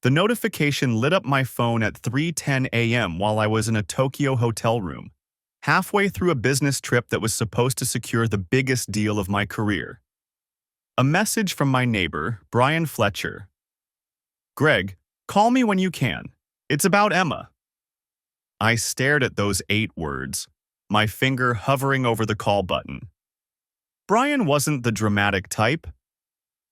The notification lit up my phone at 3:10 a.m. while I was in a Tokyo hotel room, halfway through a business trip that was supposed to secure the biggest deal of my career. A message from my neighbor, Brian Fletcher. "Greg, call me when you can. It's about Emma." I stared at those 8 words, my finger hovering over the call button. Brian wasn't the dramatic type.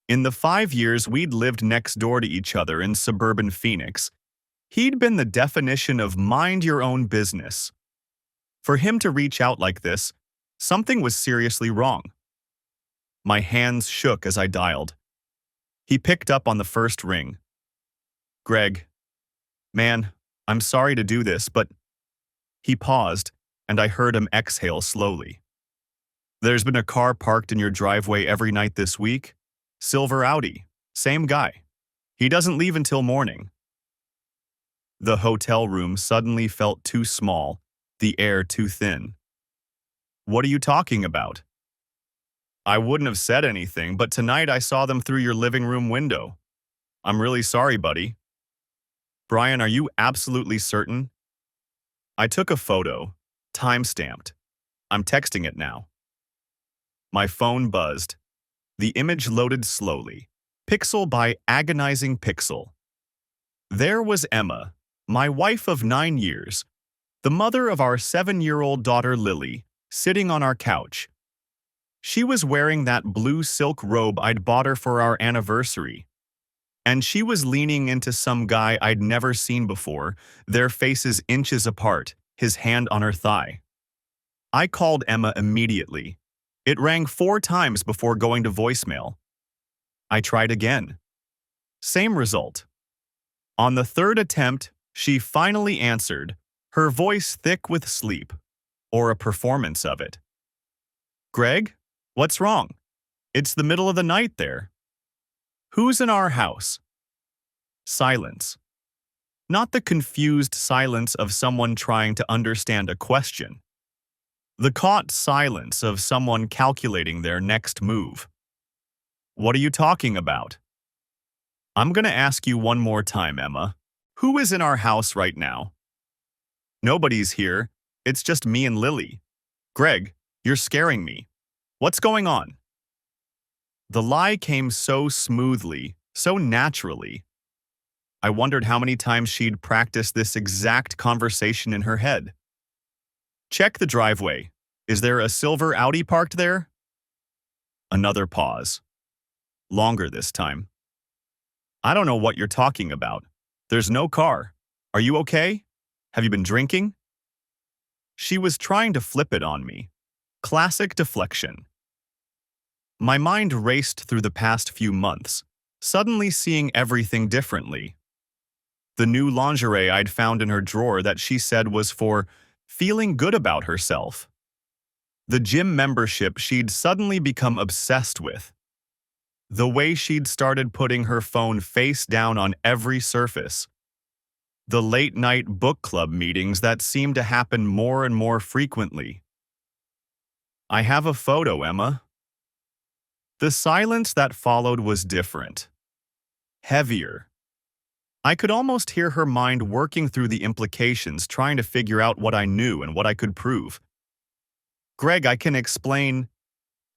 In the 5 years we'd lived next door to each other in suburban Phoenix, he'd been the definition of mind your own business. For him to reach out like this, something was seriously wrong. My hands shook as I dialed. He picked up on the first ring. "Greg, man, I'm sorry to do this, but..." He paused, and I heard him exhale slowly. "There's been a car parked in your driveway every night this week. Silver Audi, same guy. He doesn't leave until morning." The hotel room suddenly felt too small, the air too thin. "What are you talking about?" "I wouldn't have said anything, but tonight I saw them through your living room window. I'm really sorry, buddy." "Brian, are you absolutely certain?" "I took a photo, time-stamped. I'm texting it now." My phone buzzed. The image loaded slowly, pixel by agonizing pixel. There was Emma, my wife of 9 years, the mother of our 7-year-old daughter Lily, sitting on our couch. She was wearing that blue silk robe I'd bought her for our anniversary. And she was leaning into some guy I'd never seen before, their faces inches apart, his hand on her thigh. I called Emma immediately. It rang 4 times before going to voicemail. I tried again. Same result. On the 3rd attempt, she finally answered, her voice thick with sleep, or a performance of it. "Greg, what's wrong? It's the middle of the night there. Who's in our house?" Silence. Not the confused silence of someone trying to understand a question. The caught silence of someone calculating their next move. "What are you talking about?" "I'm gonna ask you one more time, Emma. Who is in our house right now?" "Nobody's here. It's just me and Lily." "Greg, you're scaring me. What's going on?" The lie came so smoothly, so naturally. I wondered how many times she'd practiced this exact conversation in her head. "Check the driveway. Is there a silver Audi parked there?" Another pause. Longer this time. "I don't know what you're talking about. There's no car. Are you okay? Have you been drinking?" She was trying to flip it on me. Classic deflection. My mind raced through the past few months, suddenly seeing everything differently. The new lingerie I'd found in her drawer that she said was for feeling good about herself. The gym membership she'd suddenly become obsessed with. The way she'd started putting her phone face down on every surface. The late-night book club meetings that seemed to happen more and more frequently. "I have a photo, Emma." The silence that followed was different. Heavier. I could almost hear her mind working through the implications, trying to figure out what I knew and what I could prove. "Greg, I can explain."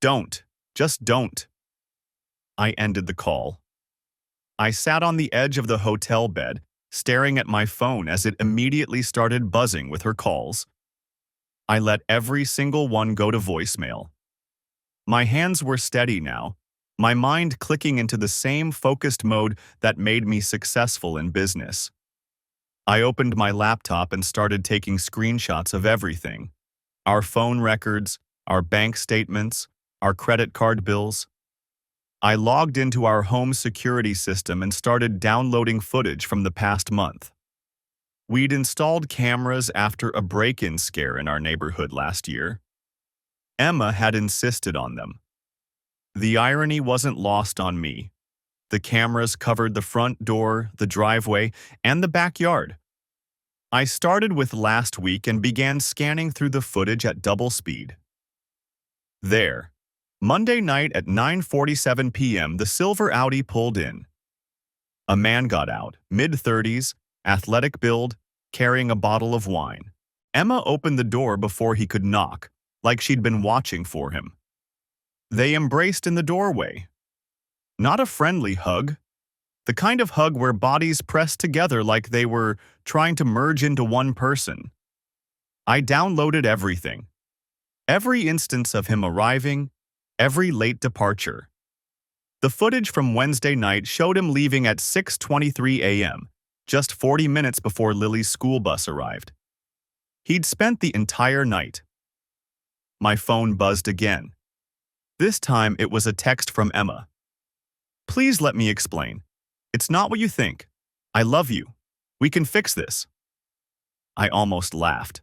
"Don't. Just don't." I ended the call. I sat on the edge of the hotel bed, staring at my phone as it immediately started buzzing with her calls. I let every single one go to voicemail. My hands were steady now, my mind clicking into the same focused mode that made me successful in business. I opened my laptop and started taking screenshots of everything. Our phone records, our bank statements, our credit card bills. I logged into our home security system and started downloading footage from the past month. We'd installed cameras after a break-in scare in our neighborhood last year. Emma had insisted on them. The irony wasn't lost on me. The cameras covered the front door, the driveway, and the backyard. I started with last week and began scanning through the footage at double speed. There, Monday night at 9:47 p.m., the silver Audi pulled in. A man got out, mid-30s, athletic build, carrying a bottle of wine. Emma opened the door before he could knock, like she'd been watching for him. They embraced in the doorway. Not a friendly hug. The kind of hug where bodies pressed together like they were trying to merge into one person. I downloaded everything. Every instance of him arriving, every late departure. The footage from Wednesday night showed him leaving at 6:23 a.m., just 40 minutes before Lily's school bus arrived. He'd spent the entire night. My phone buzzed again. This time it was a text from Emma. "Please let me explain. It's not what you think. I love you. We can fix this." I almost laughed.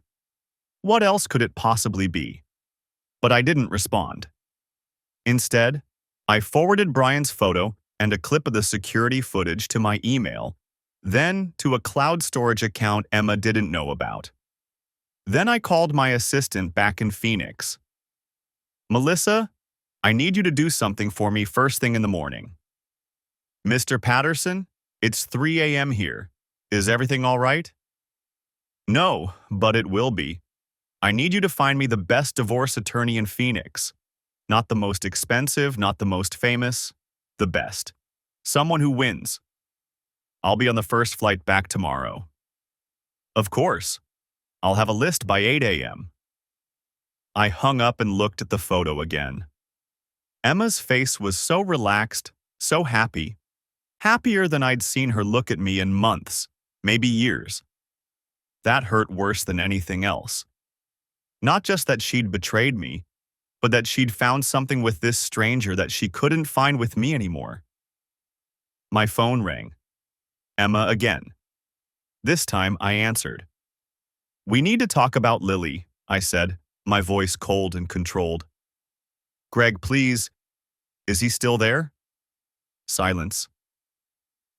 What else could it possibly be? But I didn't respond. Instead, I forwarded Brian's photo and a clip of the security footage to my email, then to a cloud storage account Emma didn't know about. Then I called my assistant back in Phoenix. "Melissa, I need you to do something for me first thing in the morning." "Mr. Patterson, it's 3 a.m. here. Is everything all right?" "No, but it will be. I need you to find me the best divorce attorney in Phoenix. Not the most expensive, not the most famous, the best. Someone who wins. I'll be on the first flight back tomorrow." "Of course. I'll have a list by 8 a.m. I hung up and looked at the photo again. Emma's face was so relaxed, so happy. Happier than I'd seen her look at me in months, maybe years. That hurt worse than anything else. Not just that she'd betrayed me, but that she'd found something with this stranger that she couldn't find with me anymore. My phone rang. Emma again. This time I answered. "We need to talk about Lily," I said, my voice cold and controlled. "Greg, please. Is he still there?" Silence.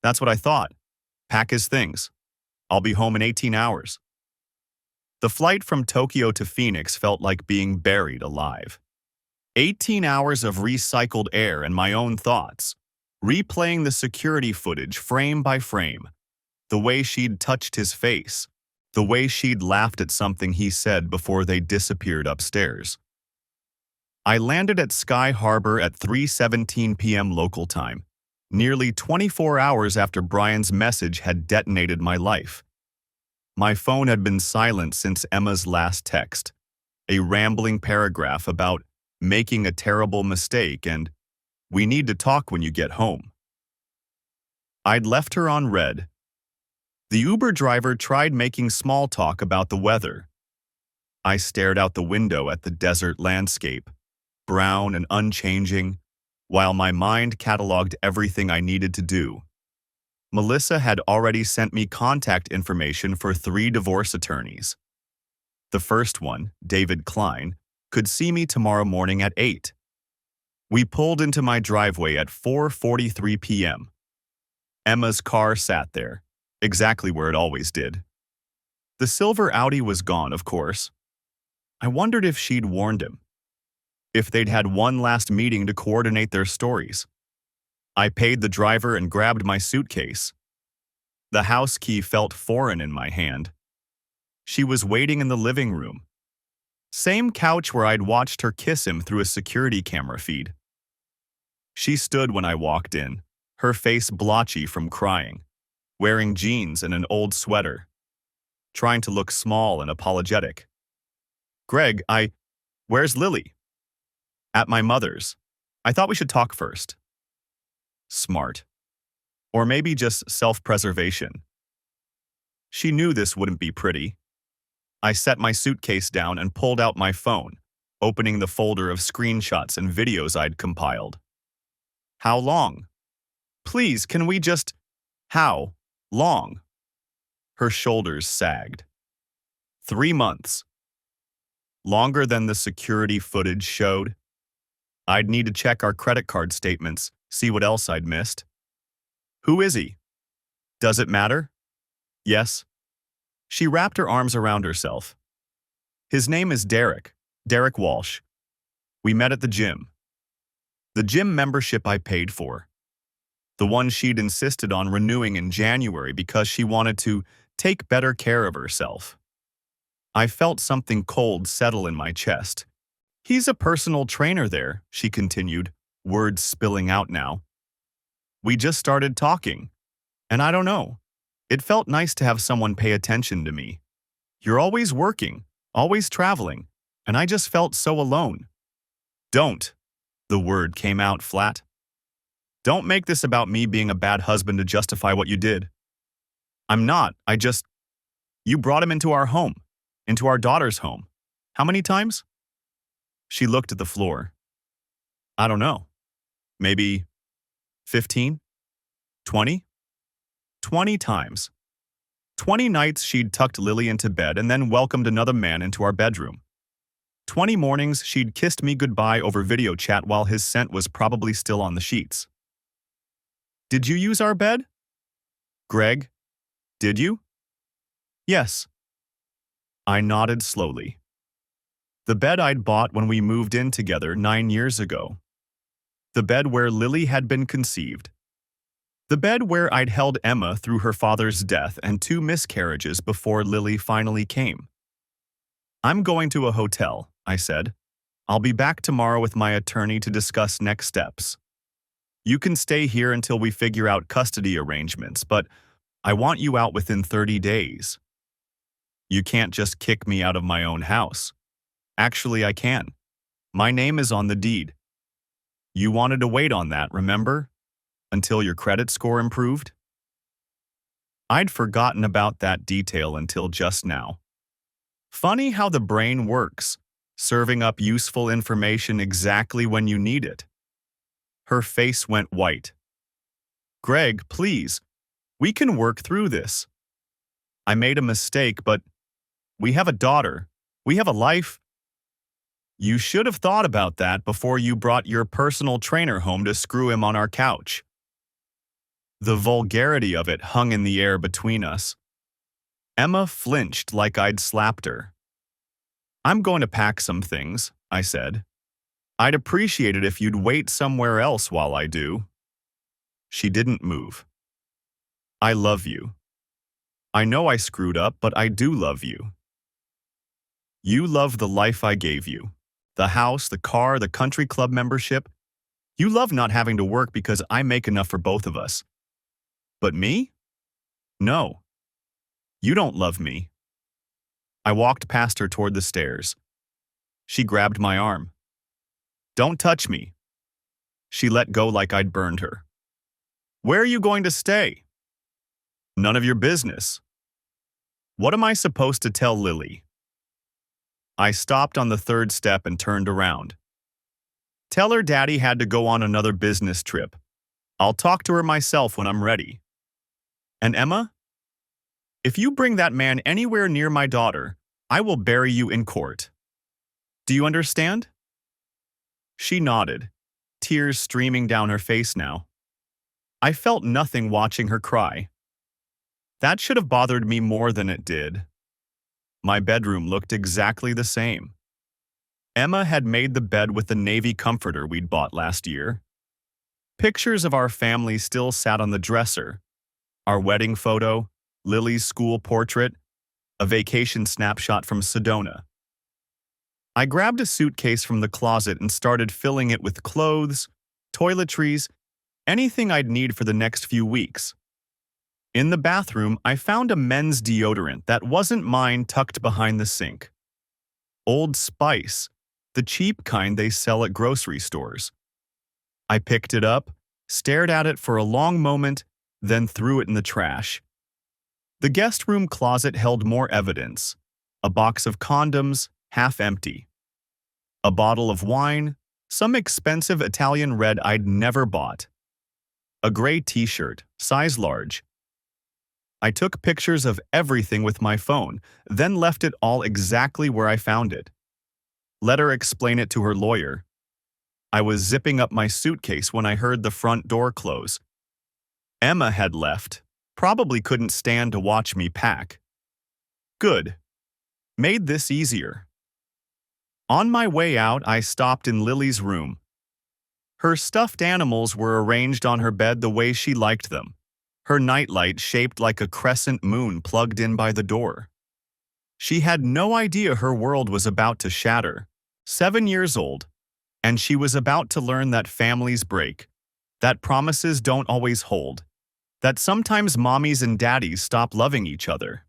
"That's what I thought. Pack his things. I'll be home in 18 hours. The flight from Tokyo to Phoenix felt like being buried alive. 18 hours of recycled air and my own thoughts, replaying the security footage frame by frame, the way she'd touched his face, the way she'd laughed at something he said before they disappeared upstairs. I landed at Sky Harbor at 3:17 p.m. local time, nearly 24 hours after Brian's message had detonated my life. My phone had been silent since Emma's last text, a rambling paragraph about making a terrible mistake and "we need to talk when you get home." I'd left her on red. The Uber driver tried making small talk about the weather. I stared out the window at the desert landscape, brown and unchanging, while my mind cataloged everything I needed to do. Melissa had already sent me contact information for 3 divorce attorneys. The first one, David Klein, could see me tomorrow morning at 8. We pulled into my driveway at 4:43 p.m. Emma's car sat there, exactly where it always did. The silver Audi was gone, of course. I wondered if she'd warned him, if they'd had one last meeting to coordinate their stories. I paid the driver and grabbed my suitcase. The house key felt foreign in my hand. She was waiting in the living room. Same couch where I'd watched her kiss him through a security camera feed. She stood when I walked in, her face blotchy from crying, wearing jeans and an old sweater, trying to look small and apologetic. "Greg, where's Lily?" "At my mother's. I thought we should talk first." Smart. Or maybe just self-preservation. She knew this wouldn't be pretty. I set my suitcase down and pulled out my phone, opening the folder of screenshots and videos I'd compiled. "How long? Please, can we just... How long?" Her shoulders sagged. 3 months. Longer than the security footage showed. I'd need to check our credit card statements, see what else I'd missed. "Who is he? Does it matter?" "Yes." She wrapped her arms around herself. "His name is Derek Walsh. We met at the gym. The gym membership I paid for. the one she'd insisted on renewing in January because she wanted to take better care of herself. I felt something cold settle in my chest. "He's a personal trainer there," she continued, words spilling out now. "We just started talking, and I don't know. It felt nice to have someone pay attention to me. You're always working, always traveling, and I just felt so alone." "Don't," the word came out flat. "Don't make this about me being a bad husband to justify what you did. I'm not, you brought him into our home, into our daughter's home. How many times?" She looked at the floor. "I don't know. Maybe 15? 20? 20 times. 20 nights she'd tucked Lily into bed and then welcomed another man into our bedroom. 20 mornings she'd kissed me goodbye over video chat while his scent was probably still on the sheets." "Did you use our bed?" "Greg, did you?" "Yes." I nodded slowly. "The bed I'd bought when we moved in together 9 years ago. The bed where Lily had been conceived. The bed where I'd held Emma through her father's death and 2 miscarriages before Lily finally came." "I'm going to a hotel," I said. "I'll be back tomorrow with my attorney to discuss next steps. You can stay here until we figure out custody arrangements, but I want you out within 30 days. You can't just kick me out of my own house. Actually, I can. My name is on the deed. You wanted to wait on that, remember? Until your credit score improved?" I'd forgotten about that detail until just now. Funny how the brain works, serving up useful information exactly when you need it. Her face went white. "Greg, please, we can work through this. I made a mistake, but we have a daughter. We have a life. You should have thought about that before you brought your personal trainer home to screw him on our couch." The vulgarity of it hung in the air between us. Emma flinched like I'd slapped her. "I'm going to pack some things," I said. "I'd appreciate it if you'd wait somewhere else while I do." She didn't move. "I love you. I know I screwed up, but I do love you. You love the life I gave you. The house, the car, the country club membership. You love not having to work because I make enough for both of us. But me? No. You don't love me." I walked past her toward the stairs. She grabbed my arm. "Don't touch me." She let go like I'd burned her. "Where are you going to stay?" "None of your business." "What am I supposed to tell Lily?" I stopped on the 3rd step and turned around. "Tell her Daddy had to go on another business trip. I'll talk to her myself when I'm ready. And Emma? If you bring that man anywhere near my daughter, I will bury you in court. Do you understand?" She nodded, tears streaming down her face now. I felt nothing watching her cry. That should have bothered me more than it did. My bedroom looked exactly the same. Emma had made the bed with the navy comforter we'd bought last year. Pictures of our family still sat on the dresser. Our wedding photo, Lily's school portrait, a vacation snapshot from Sedona. I grabbed a suitcase from the closet and started filling it with clothes, toiletries, anything I'd need for the next few weeks. In the bathroom, I found a men's deodorant that wasn't mine tucked behind the sink. Old Spice, the cheap kind they sell at grocery stores. I picked it up, stared at it for a long moment, then threw it in the trash. The guest room closet held more evidence. A box of condoms, half empty. A bottle of wine, some expensive Italian red I'd never bought. A gray t-shirt, size large. I took pictures of everything with my phone, then left it all exactly where I found it. Let her explain it to her lawyer. I was zipping up my suitcase when I heard the front door close. Emma had left. Probably couldn't stand to watch me pack. Good. Made this easier. On my way out, I stopped in Lily's room. Her stuffed animals were arranged on her bed the way she liked them, her nightlight shaped like a crescent moon plugged in by the door. She had no idea her world was about to shatter. 7 years old, and she was about to learn that families break, that promises don't always hold, that sometimes mommies and daddies stop loving each other.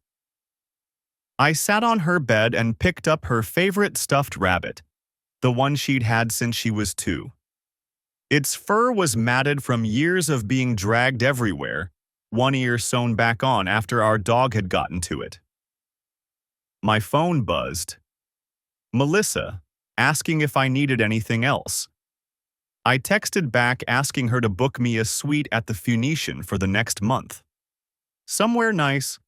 I sat on her bed and picked up her favorite stuffed rabbit, the one she'd had since she was 2. Its fur was matted from years of being dragged everywhere, one ear sewn back on after our dog had gotten to it. My phone buzzed. Melissa, asking if I needed anything else. I texted back asking her to book me a suite at the Phoenician for the next month. Somewhere nice,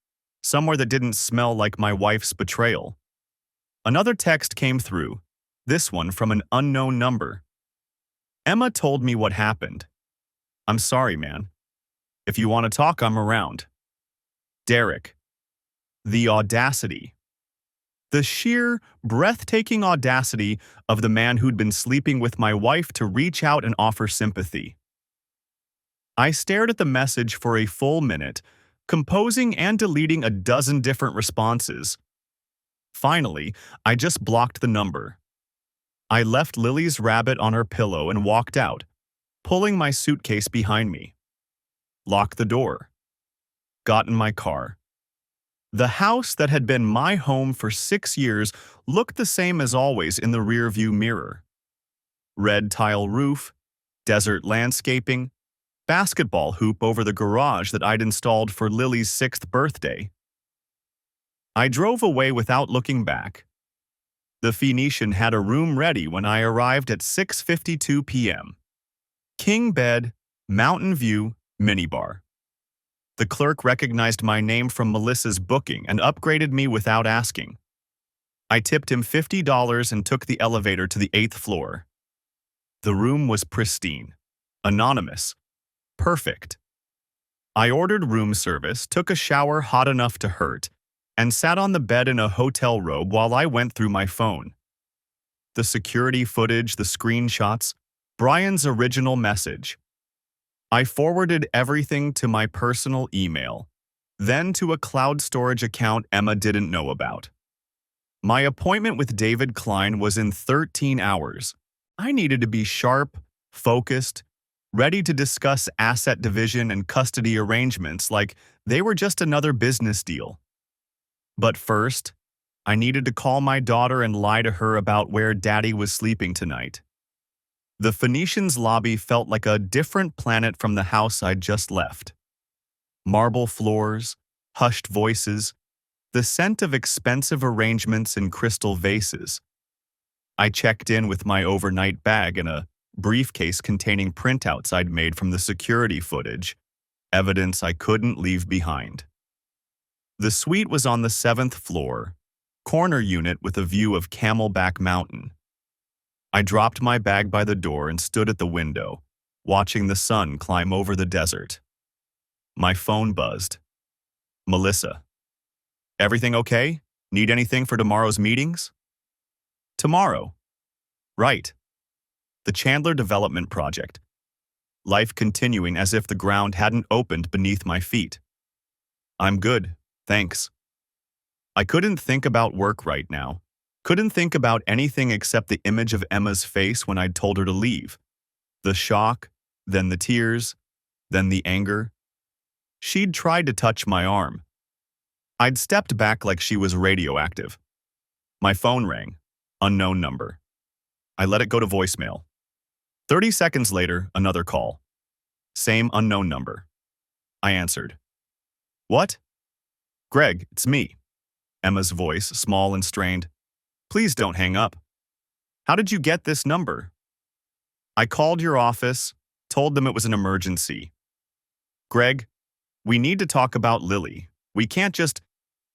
somewhere that didn't smell like my wife's betrayal. Another text came through, this one from an unknown number. Emma told me what happened. I'm sorry, man. If you want to talk, I'm around. Derek. The audacity. The sheer, breathtaking audacity of the man who'd been sleeping with my wife to reach out and offer sympathy. I stared at the message for a full minute, composing and deleting a dozen different responses. Finally, I just blocked the number. I left Lily's rabbit on her pillow and walked out, pulling my suitcase behind me. Locked the door. Got in my car. The house that had been my home for 6 years looked the same as always in the rearview mirror. Red tile roof, desert landscaping, basketball hoop over the garage that I'd installed for Lily's 6th birthday. I drove away without looking back. The Phoenician had a room ready when I arrived at 6:52 p.m. King bed, mountain view, minibar. The clerk recognized my name from Melissa's booking and upgraded me without asking. I tipped him $50 and took the elevator to the 8th floor. The room was pristine, anonymous, perfect. I ordered room service, took a shower hot enough to hurt, and sat on the bed in a hotel robe while I went through my phone. The security footage, the screenshots, Brian's original message. I forwarded everything to my personal email, then to a cloud storage account Emma didn't know about. My appointment with David Klein was in 13 hours. I needed to be sharp, focused, ready to discuss asset division and custody arrangements like they were just another business deal. But first, I needed to call my daughter and lie to her about where Daddy was sleeping tonight. The Phoenician's lobby felt like a different planet from the house I'd just left. Marble floors, hushed voices, the scent of expensive arrangements in crystal vases. I checked in with my overnight bag and a briefcase containing printouts I'd made from the security footage, evidence I couldn't leave behind. The suite was on the 7th floor, corner unit with a view of Camelback Mountain. I dropped my bag by the door and stood at the window, watching the sun climb over the desert. My phone buzzed. Melissa. Everything okay? Need anything for tomorrow's meetings? Tomorrow. Right. The Chandler Development Project. Life continuing as if the ground hadn't opened beneath my feet. I'm good, thanks. I couldn't think about work right now. Couldn't think about anything except the image of Emma's face when I'd told her to leave. The shock, then the tears, then the anger. She'd tried to touch my arm. I'd stepped back like she was radioactive. My phone rang. Unknown number. I let it go to voicemail. 30 seconds later, another call. Same unknown number. I answered. What? Greg, it's me. Emma's voice, small and strained. Please don't hang up. How did you get this number? I called your office, told them it was an emergency. Greg, we need to talk about Lily. We can't just...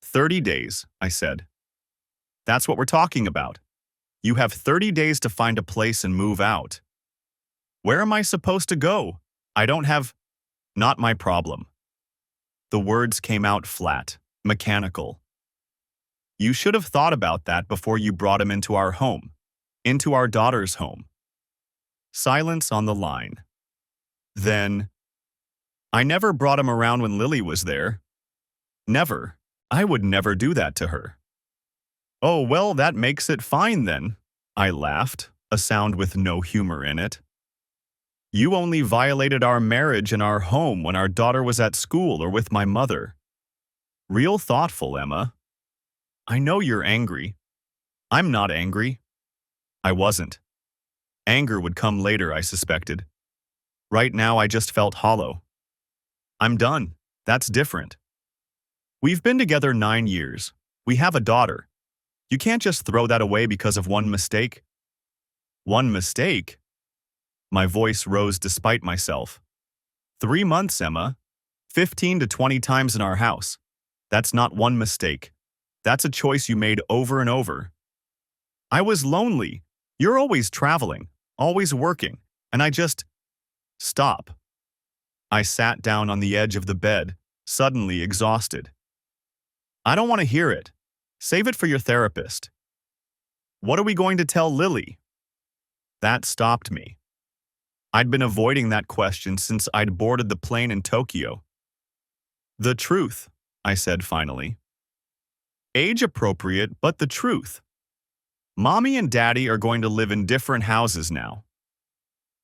30 days, I said. That's what we're talking about. You have 30 days to find a place and move out. Where am I supposed to go? I don't have... Not my problem. The words came out flat, mechanical. You should have thought about that before you brought him into our home, into our daughter's home. Silence on the line. Then, I never brought him around when Lily was there. Never. I would never do that to her. Oh, well, that makes it fine then. I laughed, a sound with no humor in it. You only violated our marriage and our home when our daughter was at school or with my mother. Real thoughtful, Emma. I know you're angry. I'm not angry. I wasn't. Anger would come later, I suspected. Right now, I just felt hollow. I'm done. That's different. We've been together 9 years. We have a daughter. You can't just throw that away because of one mistake. One mistake? My voice rose despite myself. 3 months, Emma. 15 to 20 times in our house. That's not one mistake. That's a choice you made over and over. I was lonely. You're always traveling, always working, and I just… Stop. I sat down on the edge of the bed, suddenly exhausted. I don't want to hear it. Save it for your therapist. What are we going to tell Lily? That stopped me. I'd been avoiding that question since I'd boarded the plane in Tokyo. The truth, I said finally. Age-appropriate, but the truth. Mommy and Daddy are going to live in different houses now.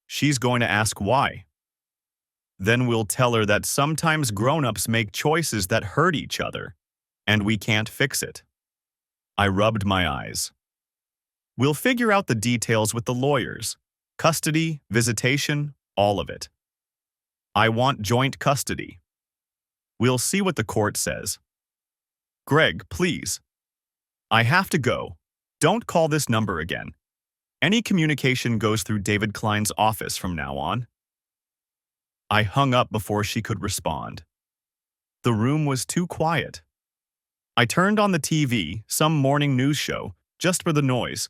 She's going to ask why. Then we'll tell her that sometimes grown-ups make choices that hurt each other, and we can't fix it. I rubbed my eyes. We'll figure out the details with the lawyers. Custody, visitation, all of it. I want joint custody. We'll see what the court says. Greg, please. I have to go. Don't call this number again. Any communication goes through David Klein's office from now on. I hung up before she could respond. The room was too quiet. I turned on the TV, some morning news show, just for the noise.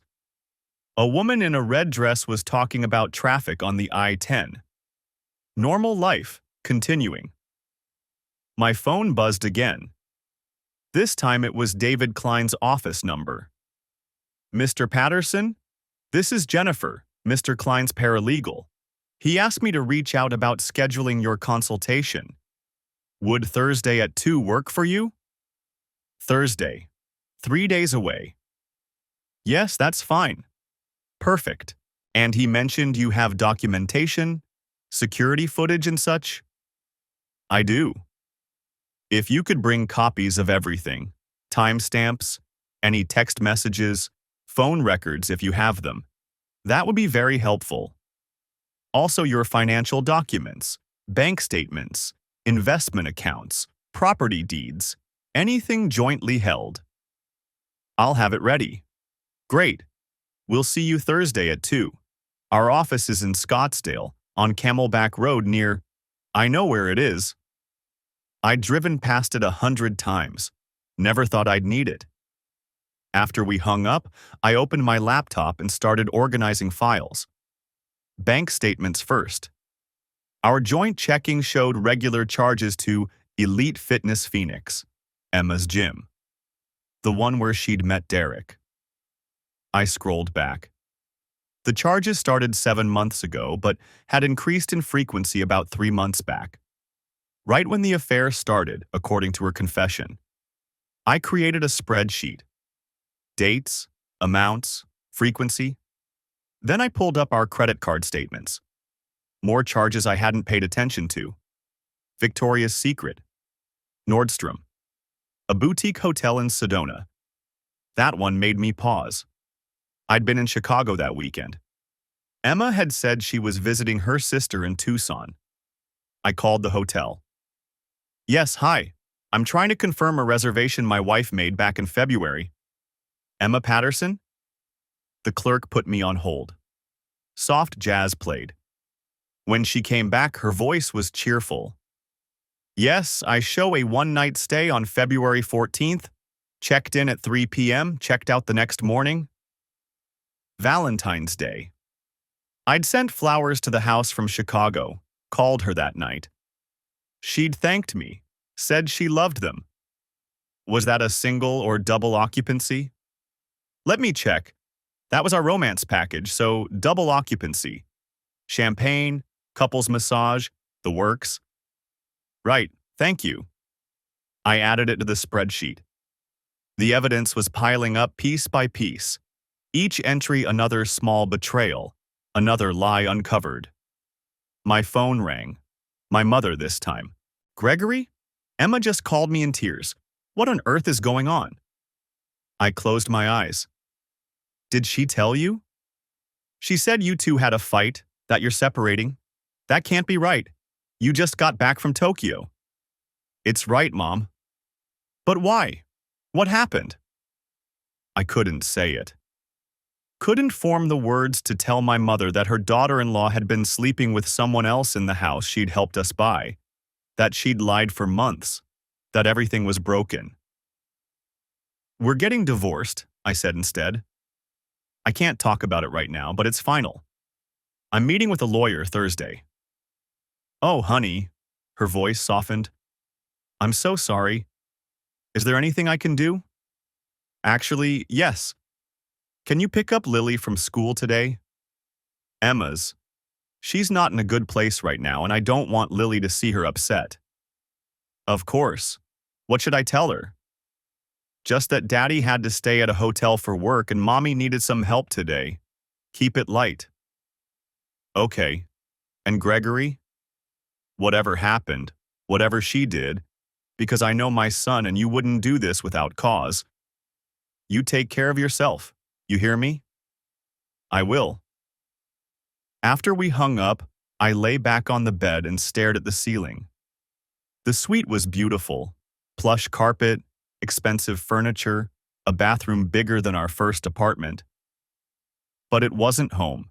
A woman in a red dress was talking about traffic on the I-10. Normal life, continuing. My phone buzzed again. This time it was David Klein's office number. Mr. Patterson? This is Jennifer, Mr. Klein's paralegal. He asked me to reach out about scheduling your consultation. Would Thursday at 2 work for you? Thursday. 3 days away. Yes, that's fine. Perfect. And he mentioned you have documentation, security footage and such? I do. If you could bring copies of everything, timestamps, any text messages, phone records if you have them, that would be very helpful. Also your financial documents, bank statements, investment accounts, property deeds, anything jointly held. I'll have it ready. Great. We'll see you Thursday at 2. Our office is in Scottsdale, on Camelback Road near… I know where it is. I'd driven past it 100 times. Never thought I'd need it. After we hung up, I opened my laptop and started organizing files. Bank statements first. Our joint checking showed regular charges to Elite Fitness Phoenix, Emma's gym. The one where she'd met Derek. I scrolled back. The charges started 7 months ago, but had increased in frequency about 3 months back. Right when the affair started, according to her confession, I created a spreadsheet. Dates, amounts, frequency. Then I pulled up our credit card statements. More charges I hadn't paid attention to. Victoria's Secret. Nordstrom. A boutique hotel in Sedona. That one made me pause. I'd been in Chicago that weekend. Emma had said she was visiting her sister in Tucson. I called the hotel. Yes, hi. I'm trying to confirm a reservation my wife made back in February. Emma Patterson? The clerk put me on hold. Soft jazz played. When she came back, her voice was cheerful. Yes, I show a one-night stay on February 14th. Checked in at 3 p.m., checked out the next morning. Valentine's Day. I'd sent flowers to the house from Chicago, called her that night. She'd thanked me, said she loved them. Was that a single or double occupancy? Let me check. That was our romance package, so double occupancy. Champagne, couples massage, the works. Right, thank you. I added it to the spreadsheet. The evidence was piling up piece by piece. Each entry another small betrayal, another lie uncovered. My phone rang. My mother this time. Gregory? Emma just called me in tears. What on earth is going on? I closed my eyes. Did she tell you? She said you two had a fight, that you're separating. That can't be right. You just got back from Tokyo. It's right, Mom. But why? What happened? I couldn't say it. Couldn't form the words to tell my mother that her daughter-in-law had been sleeping with someone else in the house she'd helped us buy, that she'd lied for months, that everything was broken. We're getting divorced, I said instead. I can't talk about it right now, but it's final. I'm meeting with a lawyer Thursday. Oh, honey, her voice softened. I'm so sorry. Is there anything I can do? Actually, yes. Can you pick up Lily from school today? Emma's. She's not in a good place right now, and I don't want Lily to see her upset. Of course. What should I tell her? Just that Daddy had to stay at a hotel for work and Mommy needed some help today. Keep it light. Okay. And Gregory? Whatever happened, whatever she did, because I know my son and you wouldn't do this without cause. You take care of yourself. You hear me? I will. After we hung up, I lay back on the bed and stared at the ceiling. The suite was beautiful. Plush carpet, expensive furniture, a bathroom bigger than our first apartment. But it wasn't home.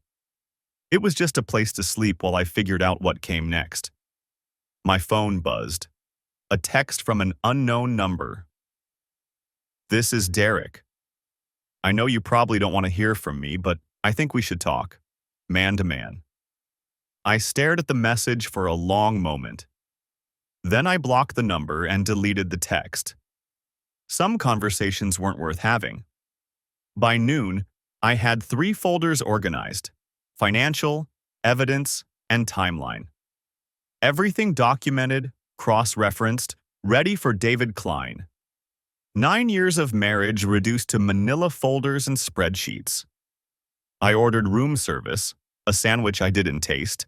It was just a place to sleep while I figured out what came next. My phone buzzed. A text from an unknown number. This is Derek. I know you probably don't want to hear from me, but I think we should talk. Man to man. I stared at the message for a long moment. Then I blocked the number and deleted the text. Some conversations weren't worth having. By noon, I had 3 folders organized: financial, evidence, and timeline. Everything documented, cross-referenced, ready for David Klein. 9 years of marriage reduced to manila folders and spreadsheets. I ordered room service, a sandwich I didn't taste,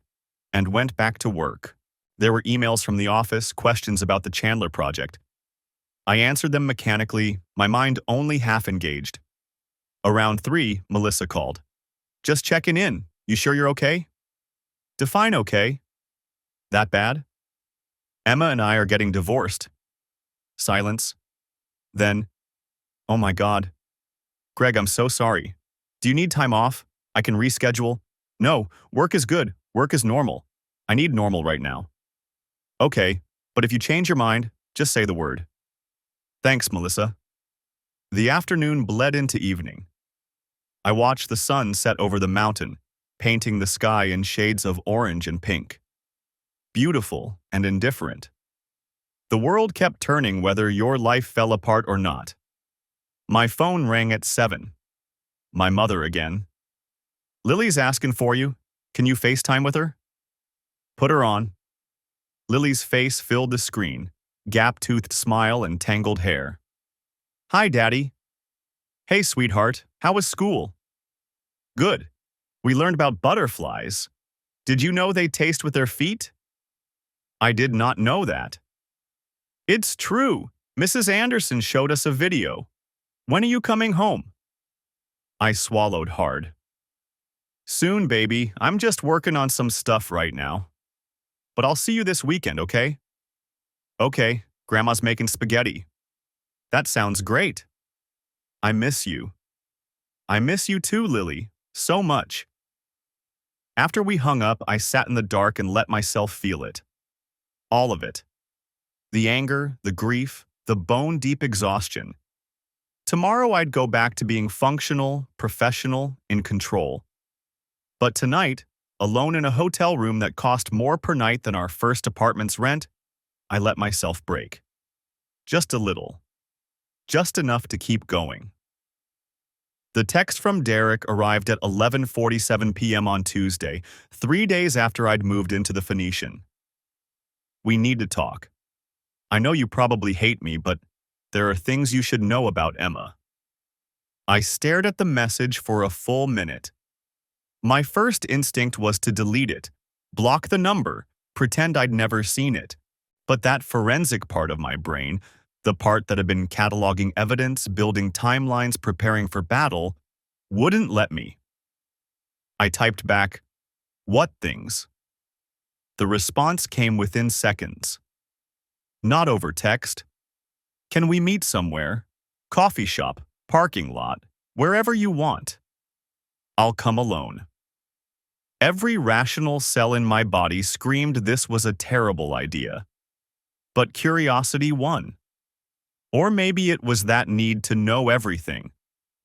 and went back to work. There were emails from the office, questions about the Chandler project. I answered them mechanically, my mind only half engaged. Around 3, Melissa called. Just checking in. You sure you're okay? Define okay. That bad? Emma and I are getting divorced. Silence. Then, oh my God. Greg, I'm so sorry. Do you need time off? I can reschedule. No, work is good. Work is normal. I need normal right now. Okay, but if you change your mind, just say the word. Thanks, Melissa. The afternoon bled into evening. I watched the sun set over the mountain, painting the sky in shades of orange and pink. Beautiful and indifferent. The world kept turning whether your life fell apart or not. My phone rang at 7. My mother again. Lily's asking for you. Can you FaceTime with her? Put her on. Lily's face filled the screen, gap-toothed smile and tangled hair. Hi, Daddy. Hey, sweetheart. How was school? Good. We learned about butterflies. Did you know they taste with their feet? I did not know that. It's true. Mrs. Anderson showed us a video. When are you coming home? I swallowed hard. Soon, baby. I'm just working on some stuff right now. But I'll see you this weekend, okay? Okay, Grandma's making spaghetti. That sounds great. I miss you. I miss you too, Lily, so much. After we hung up, I sat in the dark and let myself feel it. All of it. The anger, the grief, the bone-deep exhaustion. Tomorrow I'd go back to being functional, professional, in control. But tonight, alone in a hotel room that cost more per night than our first apartment's rent, I let myself break. Just a little. Just enough to keep going. The text from Derek arrived at 11:47 p.m. on Tuesday, 3 days after I'd moved into the Phoenician. We need to talk. I know you probably hate me, but there are things you should know about Emma. I stared at the message for a full minute. My first instinct was to delete it, block the number, pretend I'd never seen it. But that forensic part of my brain, the part that had been cataloging evidence, building timelines, preparing for battle, wouldn't let me. I typed back, "What things?" The response came within seconds. Not over text. "Can we meet somewhere? Coffee shop, parking lot, wherever you want. I'll come alone." Every rational cell in my body screamed this was a terrible idea. But curiosity won. Or maybe it was that need to know everything,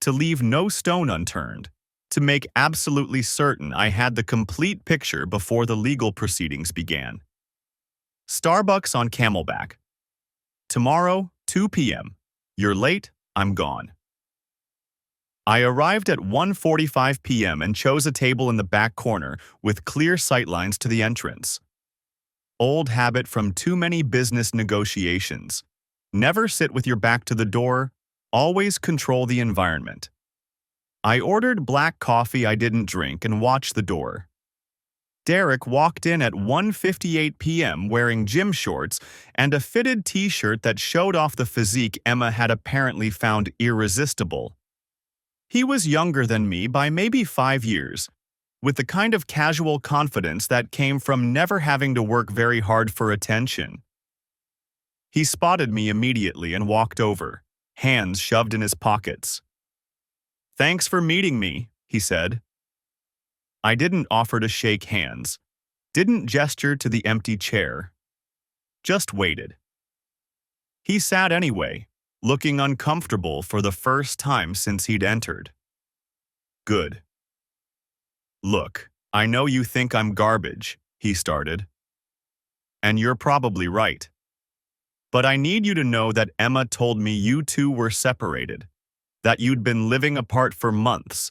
to leave no stone unturned, to make absolutely certain I had the complete picture before the legal proceedings began. Starbucks on Camelback. Tomorrow, 2 p.m. You're late, I'm gone. I arrived at 1:45 p.m. and chose a table in the back corner with clear sightlines to the entrance. Old habit from too many business negotiations. Never sit with your back to the door, always control the environment. I ordered black coffee I didn't drink and watched the door. Derek walked in at 1:58 p.m. wearing gym shorts and a fitted t-shirt that showed off the physique Emma had apparently found irresistible. He was younger than me by maybe 5 years, with the kind of casual confidence that came from never having to work very hard for attention. He spotted me immediately and walked over, hands shoved in his pockets. "Thanks for meeting me," he said. I didn't offer to shake hands, didn't gesture to the empty chair, just waited. He sat anyway, looking uncomfortable for the first time since he'd entered. "Good. Look, I know you think I'm garbage," he started. "And you're probably right. But I need you to know that Emma told me you two were separated, that you'd been living apart for months,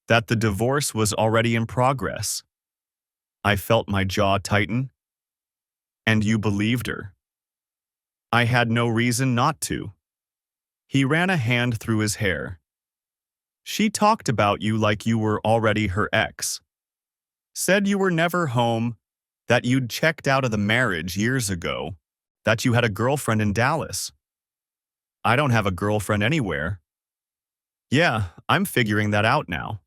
that the divorce was already in progress." I felt my jaw tighten. "And you believed her?" "I had no reason not to." He ran a hand through his hair. "She talked about you like you were already her ex. Said you were never home, that you'd checked out of the marriage years ago, that you had a girlfriend in Dallas." "I don't have a girlfriend anywhere." "Yeah, I'm figuring that out now."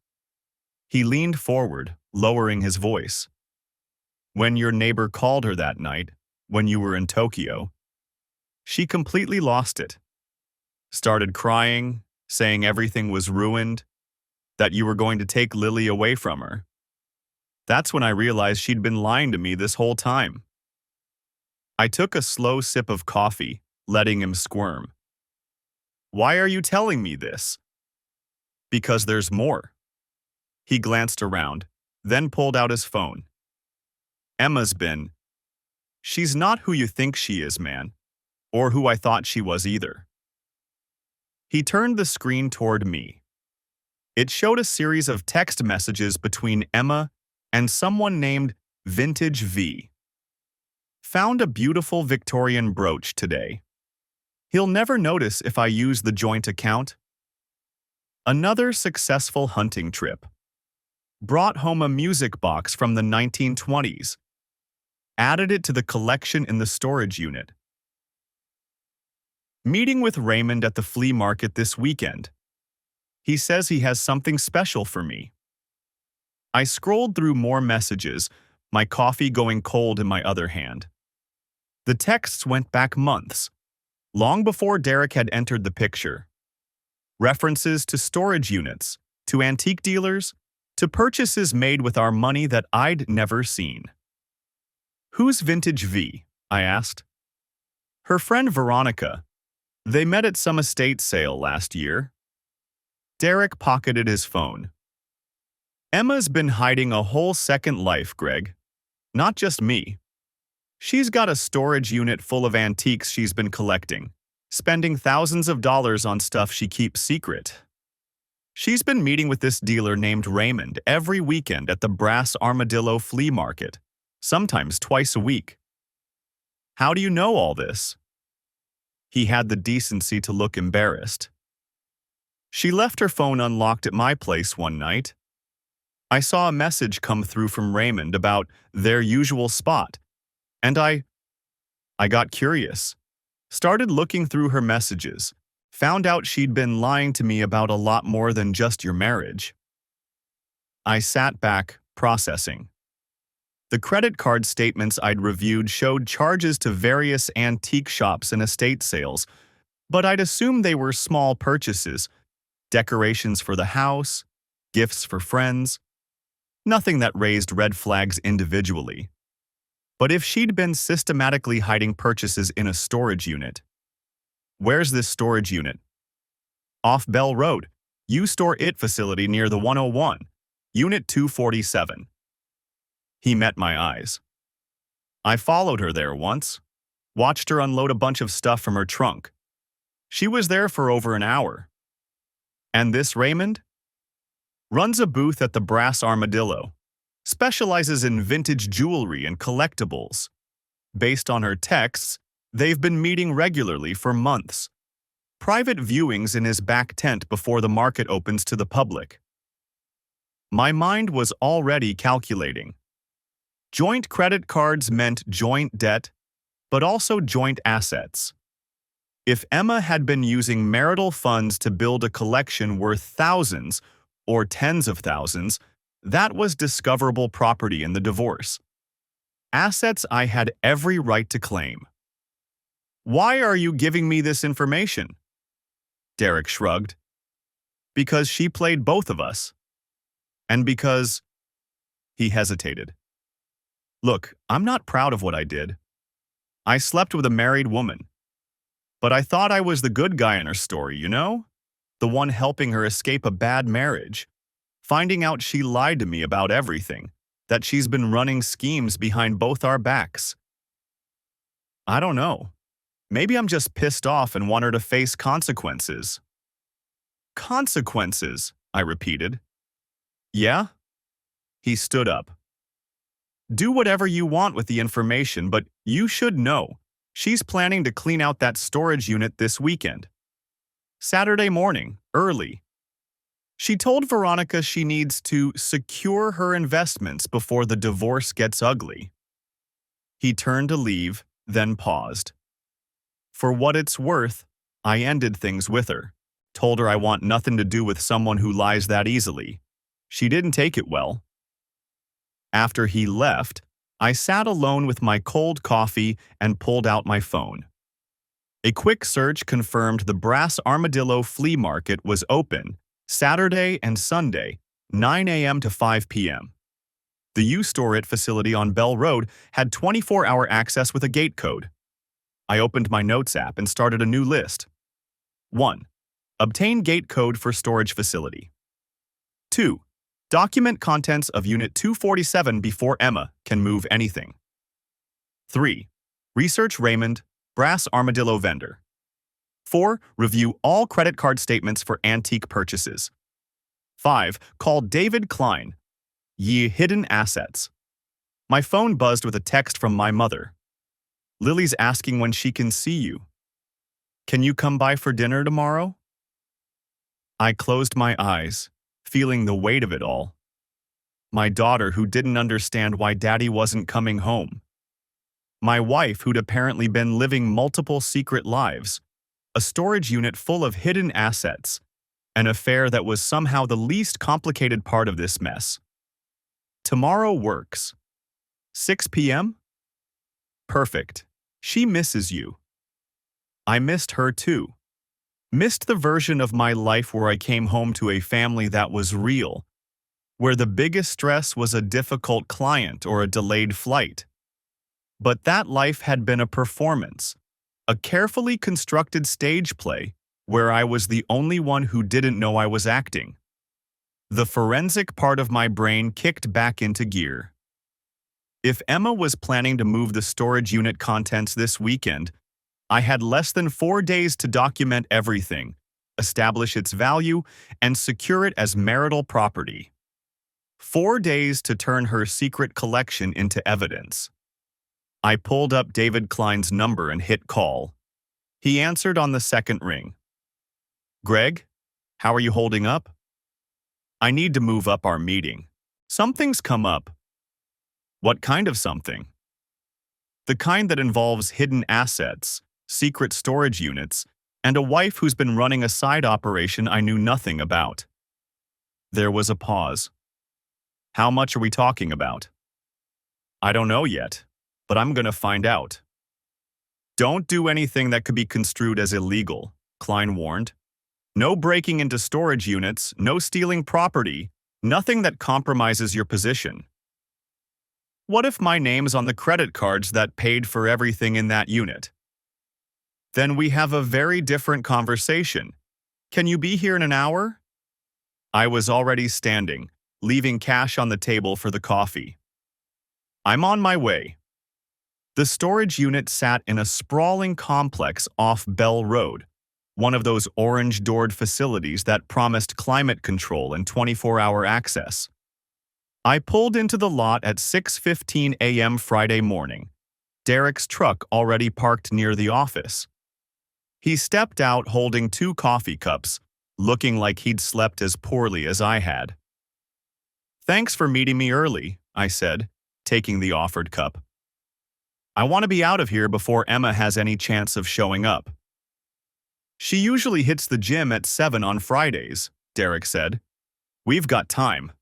He leaned forward, lowering his voice. "When your neighbor called her that night, when you were in Tokyo, she completely lost it. Started crying, saying everything was ruined, that you were going to take Lily away from her. That's when I realized she'd been lying to me this whole time." I took a slow sip of coffee, letting him squirm. "Why are you telling me this?" "Because there's more." He glanced around, then pulled out his phone. She's not who you think she is, man, or who I thought she was either." He turned the screen toward me. It showed a series of text messages between Emma and someone named Vintage V. "Found a beautiful Victorian brooch today. He'll never notice if I use the joint account." Another successful hunting trip. Brought home a music box from the 1920s. Added it to the collection in the storage unit. Meeting with Raymond at the flea market this weekend. He says he has something special for me. I scrolled through more messages, my coffee going cold in my other hand. The texts went back months, long before Derek had entered the picture. References to storage units, to antique dealers, to purchases made with our money that I'd never seen. "Who's Vintage V?" I asked. "Her friend Veronica. They met at some estate sale last year." Derek pocketed his phone. "Emma's been hiding a whole second life, Greg. Not just me. She's got a storage unit full of antiques she's been collecting, spending thousands of dollars on stuff she keeps secret. She's been meeting with this dealer named Raymond every weekend at the Brass Armadillo flea market, sometimes twice a week. How do you know all this? He had the decency to look embarrassed. She left her phone unlocked at my place one night. I saw a message come through from Raymond about their usual spot, and I got curious. Started looking through her messages. Found out she'd been lying to me about a lot more than just your marriage. I sat back, processing. The credit card statements I'd reviewed showed charges to various antique shops and estate sales, but I'd assumed they were small purchases, decorations for the house, gifts for friends, nothing that raised red flags individually. But if she'd been systematically hiding purchases in a storage unit, where's this storage unit? Off Bell Road, U-Store IT facility near the 101, Unit 247. He met my eyes. I followed her there once, watched her unload a bunch of stuff from her trunk. She was there for over an hour. And this Raymond? Runs a booth at the Brass Armadillo, specializes in vintage jewelry and collectibles. Based on her texts, they've been meeting regularly for months. Private viewings in his back tent before the market opens to the public. My mind was already calculating. Joint credit cards meant joint debt, but also joint assets. If Emma had been using marital funds to build a collection worth thousands or tens of thousands, that was discoverable property in the divorce. Assets I had every right to claim. Why are you giving me this information? Derek shrugged. Because she played both of us. And because... He hesitated. Look, I'm not proud of what I did. I slept with a married woman. But I thought I was the good guy in her story, you know? The one helping her escape a bad marriage. Finding out she lied to me about everything. That she's been running schemes behind both our backs. I don't know. Maybe I'm just pissed off and want her to face consequences. Consequences, I repeated. Yeah? He stood up. Do whatever you want with the information, but you should know. She's planning to clean out that storage unit this weekend. Saturday morning, early. She told Veronica she needs to secure her investments before the divorce gets ugly. He turned to leave, then paused. For what it's worth, I ended things with her. Told her I want nothing to do with someone who lies that easily. She didn't take it well. After he left, I sat alone with my cold coffee and pulled out my phone. A quick search confirmed the Brass Armadillo flea market was open Saturday and Sunday, 9 a.m. to 5 p.m. The U-Store IT facility on Bell Road had 24-hour access with a gate code. I opened my Notes app and started a new list. 1. Obtain gate code for storage facility. 2. Document contents of Unit 247 before Emma can move anything. 3. Research Raymond, Brass Armadillo vendor. 4. Review all credit card statements for antique purchases. 5. Call David Klein, ye hidden assets. My phone buzzed with a text from my mother. Lily's asking when she can see you. Can you come by for dinner tomorrow? I closed my eyes, feeling the weight of it all. My daughter who didn't understand why Daddy wasn't coming home. My wife who'd apparently been living multiple secret lives. A storage unit full of hidden assets. An affair that was somehow the least complicated part of this mess. Tomorrow works. 6 p.m.? Perfect. She misses you. I missed her too. Missed the version of my life where I came home to a family that was real, where the biggest stress was a difficult client or a delayed flight. But that life had been a performance, a carefully constructed stage play where I was the only one who didn't know I was acting. The forensic part of my brain kicked back into gear. If Emma was planning to move the storage unit contents this weekend, I had less than 4 days to document everything, establish its value, and secure it as marital property. 4 days to turn her secret collection into evidence. I pulled up David Klein's number and hit call. He answered on the second ring. Greg, how are you holding up? I need to move up our meeting. Something's come up. What kind of something? The kind that involves hidden assets, secret storage units, and a wife who's been running a side operation I knew nothing about. There was a pause. How much are we talking about? I don't know yet, but I'm gonna find out. Don't do anything that could be construed as illegal, Klein warned. No breaking into storage units, no stealing property, nothing that compromises your position. What if my name's on the credit cards that paid for everything in that unit? Then we have a very different conversation. Can you be here in an hour? I was already standing, leaving cash on the table for the coffee. I'm on my way. The storage unit sat in a sprawling complex off Bell Road, one of those orange-doored facilities that promised climate control and 24-hour access. I pulled into the lot at 6:15 a.m. Friday morning, Derek's truck already parked near the office. He stepped out holding 2 coffee cups, looking like he'd slept as poorly as I had. Thanks for meeting me early, I said, taking the offered cup. I want to be out of here before Emma has any chance of showing up. She usually hits the gym at 7 on Fridays, Derek said. We've got time.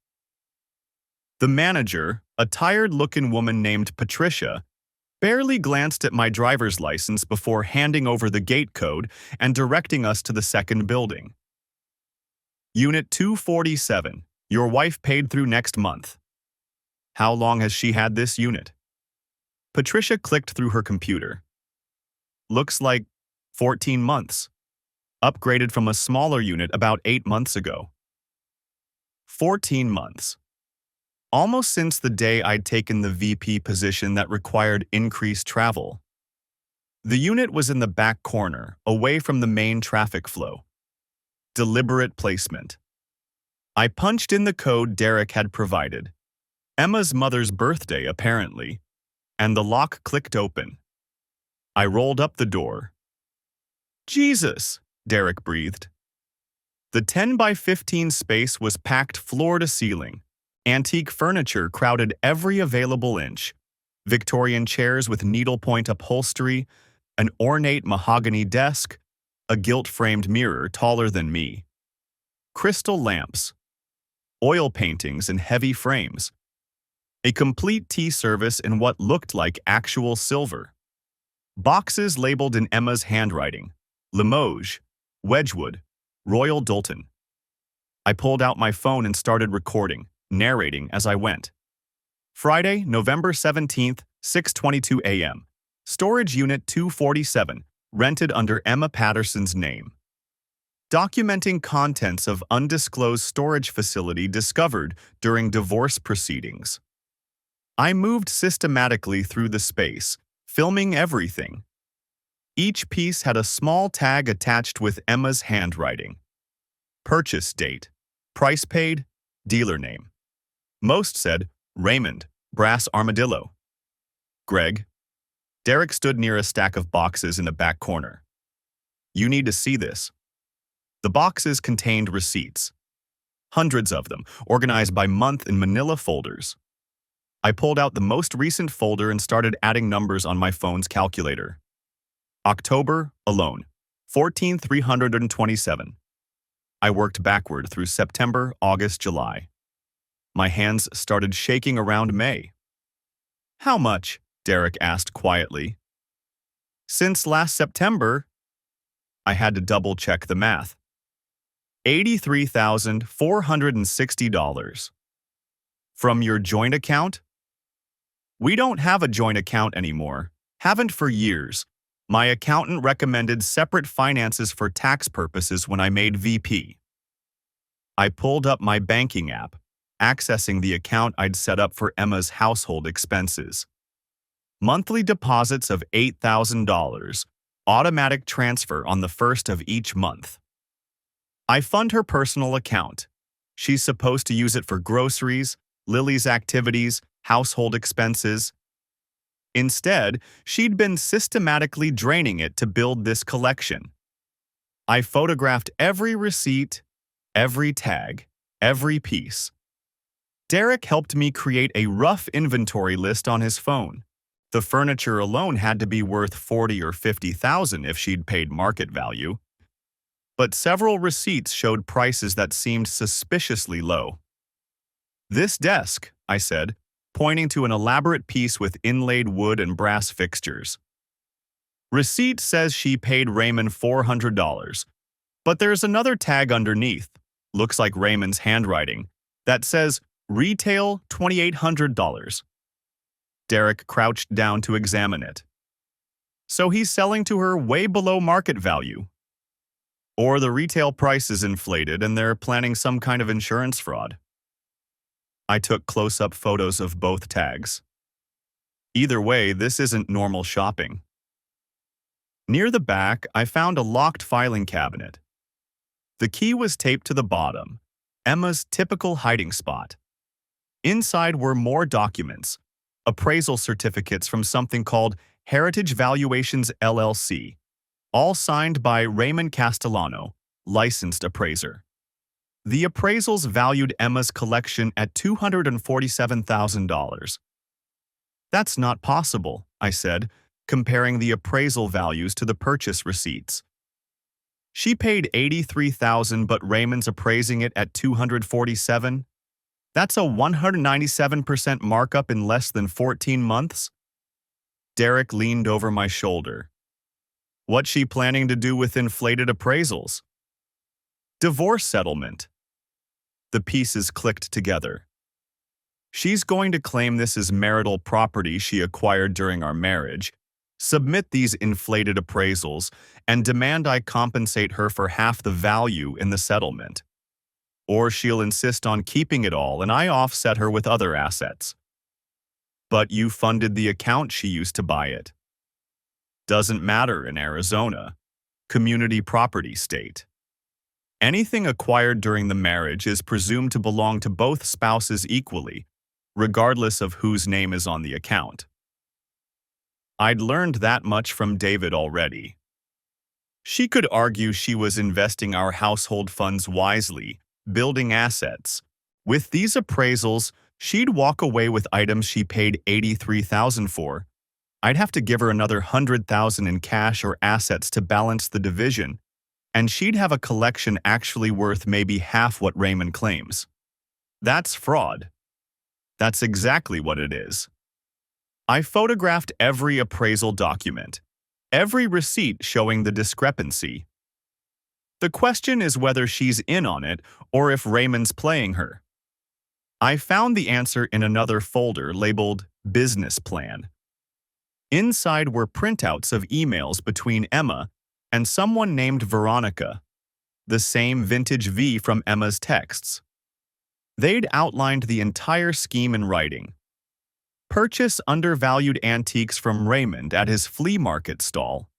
The manager, a tired-looking woman named Patricia, barely glanced at my driver's license before handing over the gate code and directing us to the second building. Unit 247. Your wife paid through next month. How long has she had this unit? Patricia clicked through her computer. Looks like 14 months. Upgraded from a smaller unit about 8 months ago. 14 months. Almost since the day I'd taken the VP position that required increased travel. The unit was in the back corner, away from the main traffic flow. Deliberate placement. I punched in the code Derek had provided. Emma's mother's birthday, apparently, and the lock clicked open. I rolled up the door. Jesus, Derek breathed. The 10 by 15 space was packed floor to ceiling. Antique furniture crowded every available inch. Victorian chairs with needlepoint upholstery, an ornate mahogany desk, a gilt-framed mirror taller than me. Crystal lamps. Oil paintings in heavy frames. A complete tea service in what looked like actual silver. Boxes labeled in Emma's handwriting. Limoges, Wedgwood, Royal Doulton. I pulled out my phone and started recording, narrating as I went. Friday, November 17th, 6:22 a.m. Storage Unit 247, rented under Emma Patterson's name. Documenting contents of undisclosed storage facility discovered during divorce proceedings. I moved systematically through the space, filming everything. Each piece had a small tag attached with Emma's handwriting. Purchase date, price paid, dealer name. Most said, Raymond, Brass Armadillo. Greg. Derek stood near a stack of boxes in the back corner. You need to see this. The boxes contained receipts. Hundreds of them, organized by month in manila folders. I pulled out the most recent folder and started adding numbers on my phone's calculator. October, alone, 14,327. I worked backward through September, August, July. My hands started shaking around May. How much? Derek asked quietly. Since last September, I had to double-check the math. $83,460. From your joint account? We don't have a joint account anymore. Haven't for years. My accountant recommended separate finances for tax purposes when I made VP. I pulled up my banking app, accessing the account I'd set up for Emma's household expenses. Monthly deposits of $8,000, automatic transfer on the first of each month. I fund her personal account. She's supposed to use it for groceries, Lily's activities, household expenses. Instead, she'd been systematically draining it to build this collection. I photographed every receipt, every tag, every piece. Derek helped me create a rough inventory list on his phone. The furniture alone had to be worth $40,000 or $50,000 if she'd paid market value. But several receipts showed prices that seemed suspiciously low. "This desk," I said, pointing to an elaborate piece with inlaid wood and brass fixtures. "Receipt says she paid Raymond $400, but there's another tag underneath, looks like Raymond's handwriting, that says retail $2,800. Derek crouched down to examine it. "So he's selling to her way below market value. Or the retail price is inflated and they're planning some kind of insurance fraud." I took close-up photos of both tags. Either way, this isn't normal shopping. Near the back, I found a locked filing cabinet. The key was taped to the bottom, Emma's typical hiding spot. Inside were more documents, appraisal certificates from something called Heritage Valuations LLC, all signed by Raymond Castellano, licensed appraiser. The appraisals valued Emma's collection at $247,000. "That's not possible," I said, comparing the appraisal values to the purchase receipts. "She paid $83,000, but Raymond's appraising it at $247,000? That's a 197% markup in less than 14 months? Derek leaned over my shoulder. "What's she planning to do with inflated appraisals?" "Divorce settlement." The pieces clicked together. "She's going to claim this is marital property she acquired during our marriage, submit these inflated appraisals, and demand I compensate her for half the value in the settlement. Or she'll insist on keeping it all and I offset her with other assets." "But you funded the account she used to buy it." "Doesn't matter in Arizona. Community property state. Anything acquired during the marriage is presumed to belong to both spouses equally, regardless of whose name is on the account." I'd learned that much from David already. She could argue she was investing our household funds wisely, building assets. With these appraisals, she'd walk away with items she paid $83,000 for. I'd have to give her another $100,000 in cash or assets to balance the division, and she'd have a collection actually worth maybe half what Raymond claims. That's fraud. That's exactly what it is. I photographed every appraisal document, every receipt showing the discrepancy. The question is whether she's in on it or if Raymond's playing her. I found the answer in another folder labeled Business Plan. Inside were printouts of emails between Emma and someone named Veronica, the same vintage V from Emma's texts. They'd outlined the entire scheme in writing. Purchase undervalued antiques from Raymond at his flea market stall.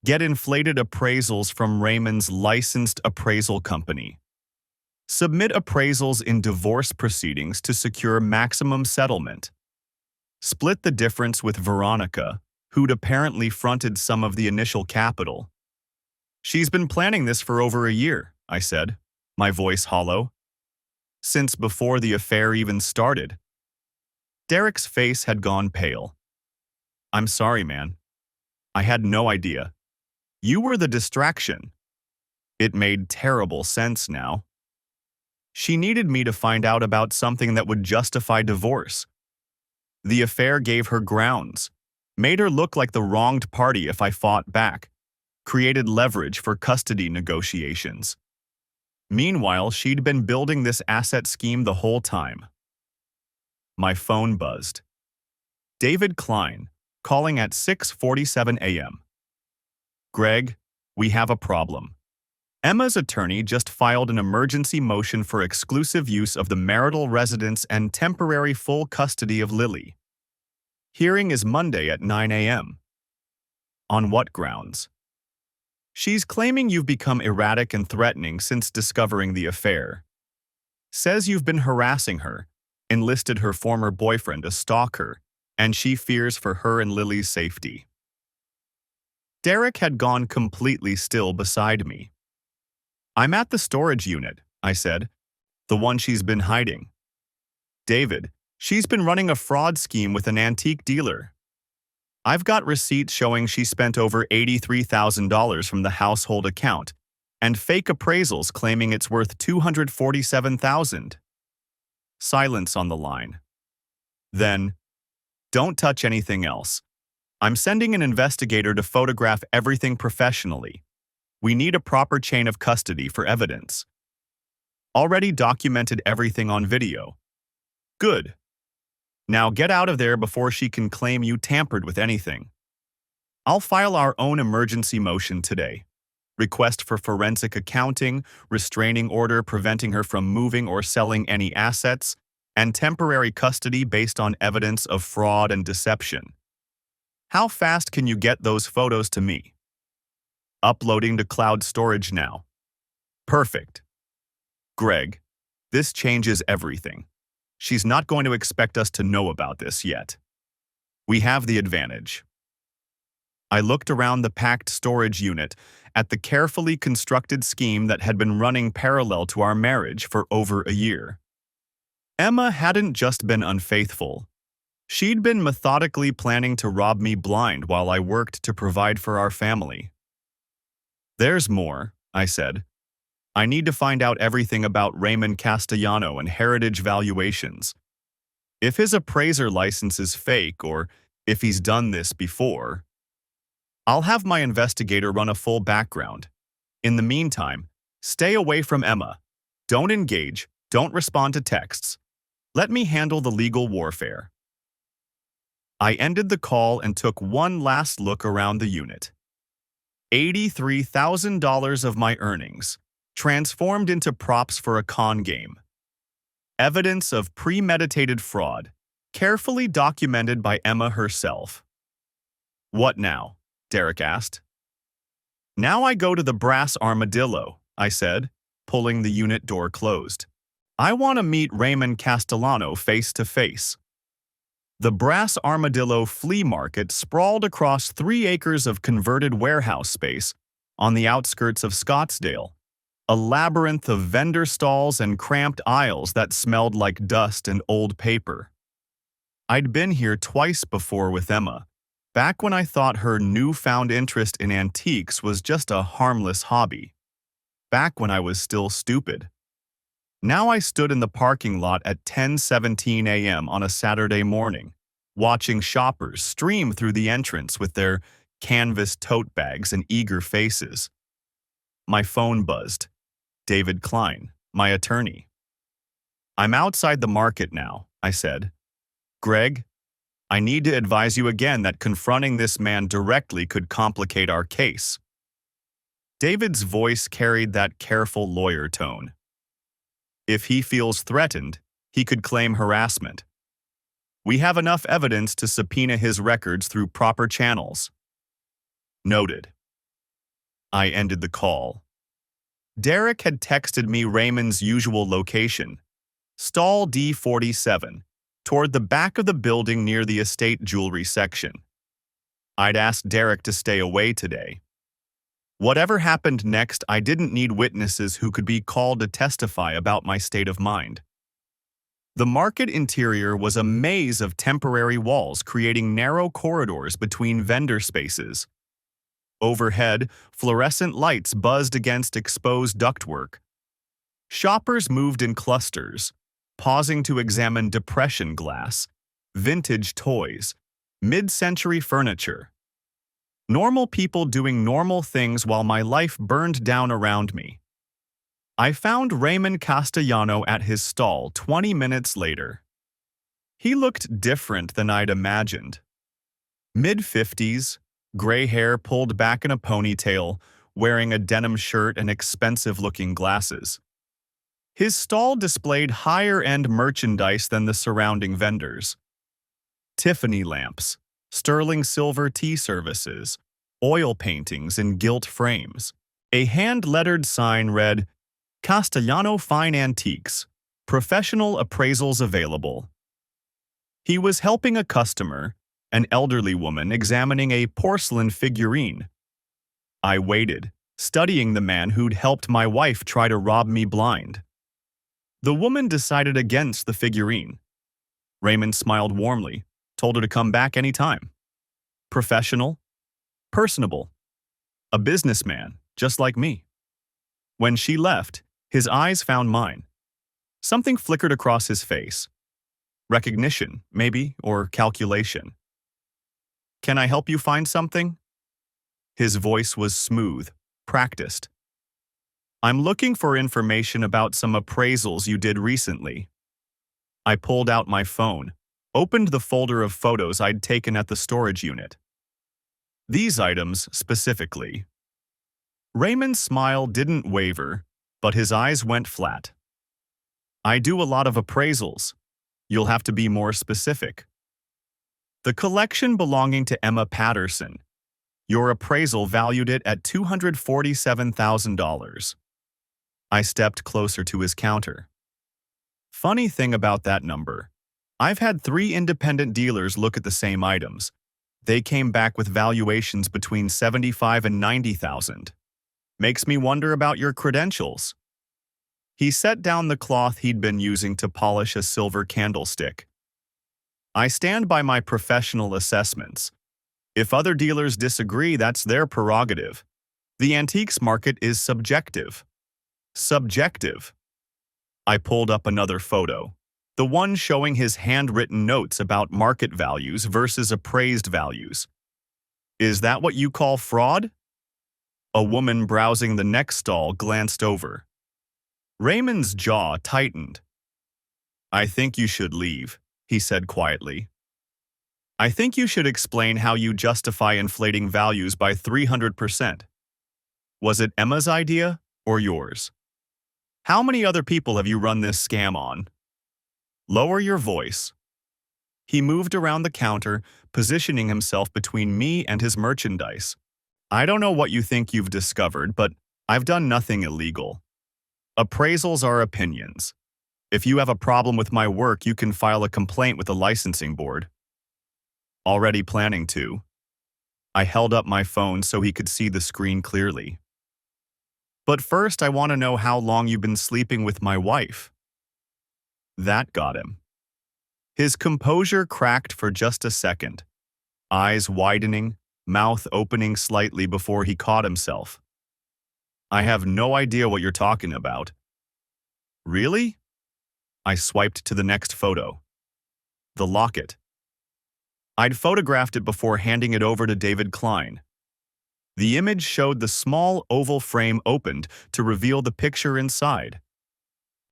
Get inflated appraisals from Raymond's licensed appraisal company. Submit appraisals in divorce proceedings to secure maximum settlement. Split the difference with Veronica, who'd apparently fronted some of the initial capital. "She's been planning this for over a year," I said, my voice hollow. "Since before the affair even started." Derek's face had gone pale. "I'm sorry, man. I had no idea. You were the distraction." It made terrible sense now. She needed me to find out about something that would justify divorce. The affair gave her grounds, made her look like the wronged party if I fought back, created leverage for custody negotiations. Meanwhile, she'd been building this asset scheme the whole time. My phone buzzed. David Klein, calling at 6:47 a.m. "Greg, we have a problem. Emma's attorney just filed an emergency motion for exclusive use of the marital residence and temporary full custody of Lily. Hearing is Monday at 9 a.m. "On what grounds?" She's claiming you've become erratic and threatening since discovering the affair. Says you've been harassing her, enlisted her former boyfriend to stalk her, and she fears for her and Lily's safety. Derek had gone completely still beside me. I'm at the storage unit, I said, the one she's been hiding. David, she's been running a fraud scheme with an antique dealer. I've got receipts showing she spent over $83,000 from the household account, and fake appraisals claiming it's worth $247,000. Silence on the line. Then, don't touch anything else. I'm sending an investigator to photograph everything professionally. We need a proper chain of custody for evidence. Already documented everything on video. Good. Now get out of there before she can claim you tampered with anything. I'll file our own emergency motion today. Request for forensic accounting, restraining order preventing her from moving or selling any assets, and temporary custody based on evidence of fraud and deception. How fast can you get those photos to me? Uploading to cloud storage now. Perfect. Greg, this changes everything. She's not going to expect us to know about this yet. We have the advantage. I looked around the packed storage unit at the carefully constructed scheme that had been running parallel to our marriage for over a year. Emma hadn't just been unfaithful. She'd been methodically planning to rob me blind while I worked to provide for our family. There's more, I said. I need to find out everything about Raymond Castellano and Heritage Valuations. If his appraiser license is fake or if he's done this before, I'll have my investigator run a full background. In the meantime, stay away from Emma. Don't engage, don't respond to texts. Let me handle the legal warfare. I ended the call and took one last look around the unit. $83,000 of my earnings, transformed into props for a con game. Evidence of premeditated fraud, carefully documented by Emma herself. What now? Derek asked. Now I go to the brass armadillo, I said, pulling the unit door closed. I want to meet Raymond Castellano face to face. The brass armadillo flea market sprawled across 3 acres of converted warehouse space on the outskirts of Scottsdale, a labyrinth of vendor stalls and cramped aisles that smelled like dust and old paper. I'd been here twice before with Emma, back when I thought her newfound interest in antiques was just a harmless hobby. Back when I was still stupid. Now I stood in the parking lot at 10:17 a.m. on a Saturday morning, watching shoppers stream through the entrance with their canvas tote bags and eager faces. My phone buzzed. David Klein, my attorney. I'm outside the market now, I said. Greg, I need to advise you again that confronting this man directly could complicate our case. David's voice carried that careful lawyer tone. If he feels threatened, he could claim harassment. We have enough evidence to subpoena his records through proper channels. Noted. I ended the call. Derek had texted me Raymond's usual location, stall D47, toward the back of the building near the estate jewelry section. I'd asked Derek to stay away today. Whatever happened next, I didn't need witnesses who could be called to testify about my state of mind. The market interior was a maze of temporary walls creating narrow corridors between vendor spaces. Overhead, fluorescent lights buzzed against exposed ductwork. Shoppers moved in clusters, pausing to examine depression glass, vintage toys, mid-century furniture. Normal people doing normal things while my life burned down around me. I found Raymond Castellano at his stall 20 minutes later. He looked different than I'd imagined. Mid-50s, gray hair pulled back in a ponytail, wearing a denim shirt and expensive-looking glasses. His stall displayed higher-end merchandise than the surrounding vendors. Tiffany lamps, sterling silver tea services, oil paintings in gilt frames. A hand-lettered sign read, Castellano Fine Antiques, professional appraisals available. He was helping a customer, an elderly woman examining a porcelain figurine. I waited, studying the man who'd helped my wife try to rob me blind. The woman decided against the figurine. Raymond smiled warmly, told her to come back any time. Professional, personable, a businessman, just like me. When she left, his eyes found mine. Something flickered across his face. Recognition, maybe, or calculation. Can I help you find something? His voice was smooth, practiced. I'm looking for information about some appraisals you did recently. I pulled out my phone, opened the folder of photos I'd taken at the storage unit. These items specifically. Raymond's smile didn't waver, but his eyes went flat. I do a lot of appraisals. You'll have to be more specific. The collection belonging to Emma Patterson. Your appraisal valued it at $247,000. I stepped closer to his counter. Funny thing about that number. I've had 3 independent dealers look at the same items. They came back with valuations between $75,000 and $90,000. Makes me wonder about your credentials. He set down the cloth he'd been using to polish a silver candlestick. I stand by my professional assessments. If other dealers disagree, that's their prerogative. The antiques market is subjective. Subjective. I pulled up another photo, the one showing his handwritten notes about market values versus appraised values. Is that what you call fraud? A woman browsing the next stall glanced over. Raymond's jaw tightened. I think you should leave, he said quietly. I think you should explain how you justify inflating values by 300%. Was it Emma's idea or yours? How many other people have you run this scam on? Lower your voice. He moved around the counter, positioning himself between me and his merchandise. I don't know what you think you've discovered, but I've done nothing illegal. Appraisals are opinions. If you have a problem with my work, you can file a complaint with the licensing board. Already planning to. I held up my phone so he could see the screen clearly. But first, I want to know how long you've been sleeping with my wife. That got him. His composure cracked for just a second, eyes widening, mouth opening slightly before he caught himself. I have no idea what you're talking about. Really? I swiped to the next photo. The locket. I'd photographed it before handing it over to David Klein. The image showed the small oval frame opened to reveal the picture inside.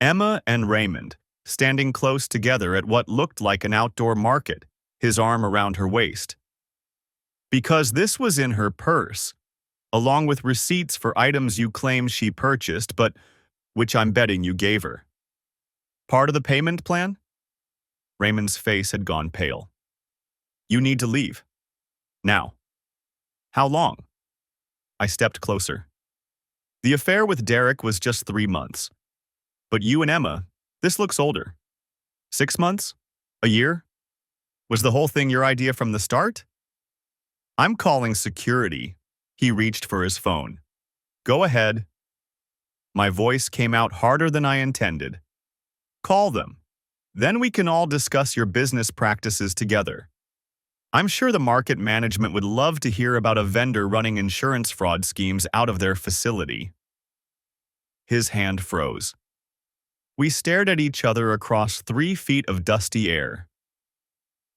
Emma and Raymond, standing close together at what looked like an outdoor market, his arm around her waist. Because this was in her purse, along with receipts for items you claim she purchased, but which I'm betting you gave her. Part of the payment plan? Raymond's face had gone pale. You need to leave. Now. How long? I stepped closer. The affair with Derek was just 3 months. But you and Emma, this looks older. 6 months? A year? Was the whole thing your idea from the start? I'm calling security. He reached for his phone. Go ahead. My voice came out harder than I intended. Call them. Then we can all discuss your business practices together. I'm sure the market management would love to hear about a vendor running insurance fraud schemes out of their facility. His hand froze. We stared at each other across 3 feet of dusty air.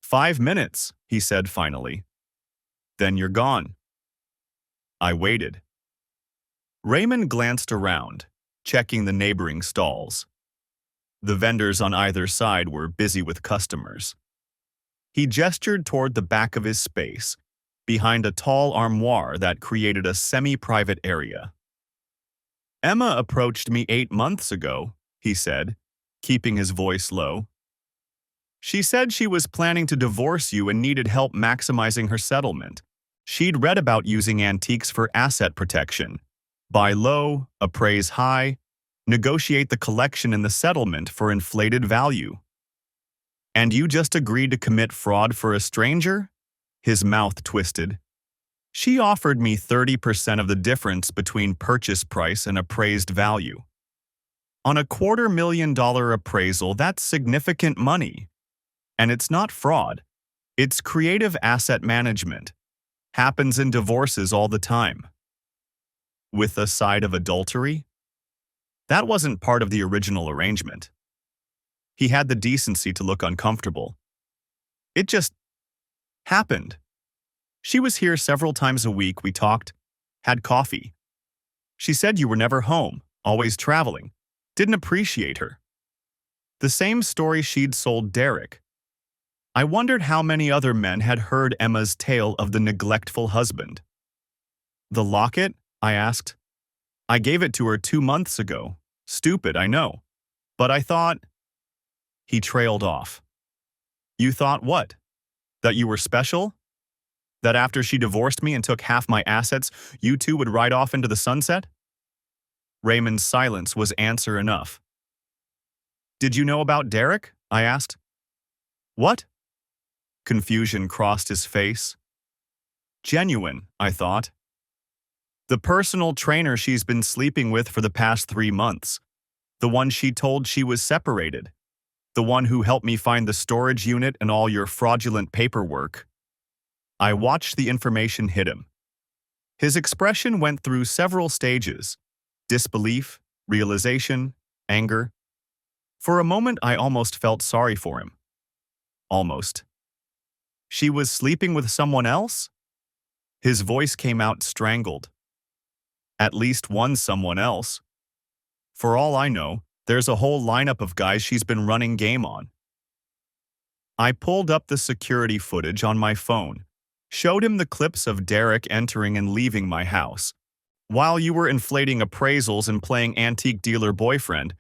5 minutes, he said finally. Then you're gone. I waited. Raymond glanced around, checking the neighboring stalls. The vendors on either side were busy with customers. He gestured toward the back of his space, behind a tall armoire that created a semi-private area. Emma approached me 8 months ago, he said, keeping his voice low. She said she was planning to divorce you and needed help maximizing her settlement. She'd read about using antiques for asset protection. Buy low, appraise high, negotiate the collection and the settlement for inflated value. And you just agreed to commit fraud for a stranger? His mouth twisted. She offered me 30% of the difference between purchase price and appraised value. On a $250,000 appraisal, that's significant money. And it's not fraud. It's creative asset management. Happens in divorces all the time. With a side of adultery? That wasn't part of the original arrangement. He had the decency to look uncomfortable. It just happened. She was here several times a week. We talked, had coffee. She said you were never home, always traveling. Didn't appreciate her. The same story she'd sold Derek. I wondered how many other men had heard Emma's tale of the neglectful husband. The locket? I asked. I gave it to her 2 months ago. Stupid, I know. But I thought... He trailed off. You thought what? That you were special? That after she divorced me and took half my assets, you two would ride off into the sunset? Raymond's silence was answer enough. Did you know about Derek? I asked. What? Confusion crossed his face. Genuine, I thought. The personal trainer she's been sleeping with for the past 3 months. The one she told she was separated. The one who helped me find the storage unit and all your fraudulent paperwork. I watched the information hit him. His expression went through several stages: disbelief, realization, anger. For a moment, I almost felt sorry for him. Almost. She was sleeping with someone else? His voice came out strangled. At least one someone else. For all I know, there's a whole lineup of guys she's been running game on. I pulled up the security footage on my phone, showed him the clips of Derek entering and leaving my house. While you were inflating appraisals and playing antique dealer boyfriend,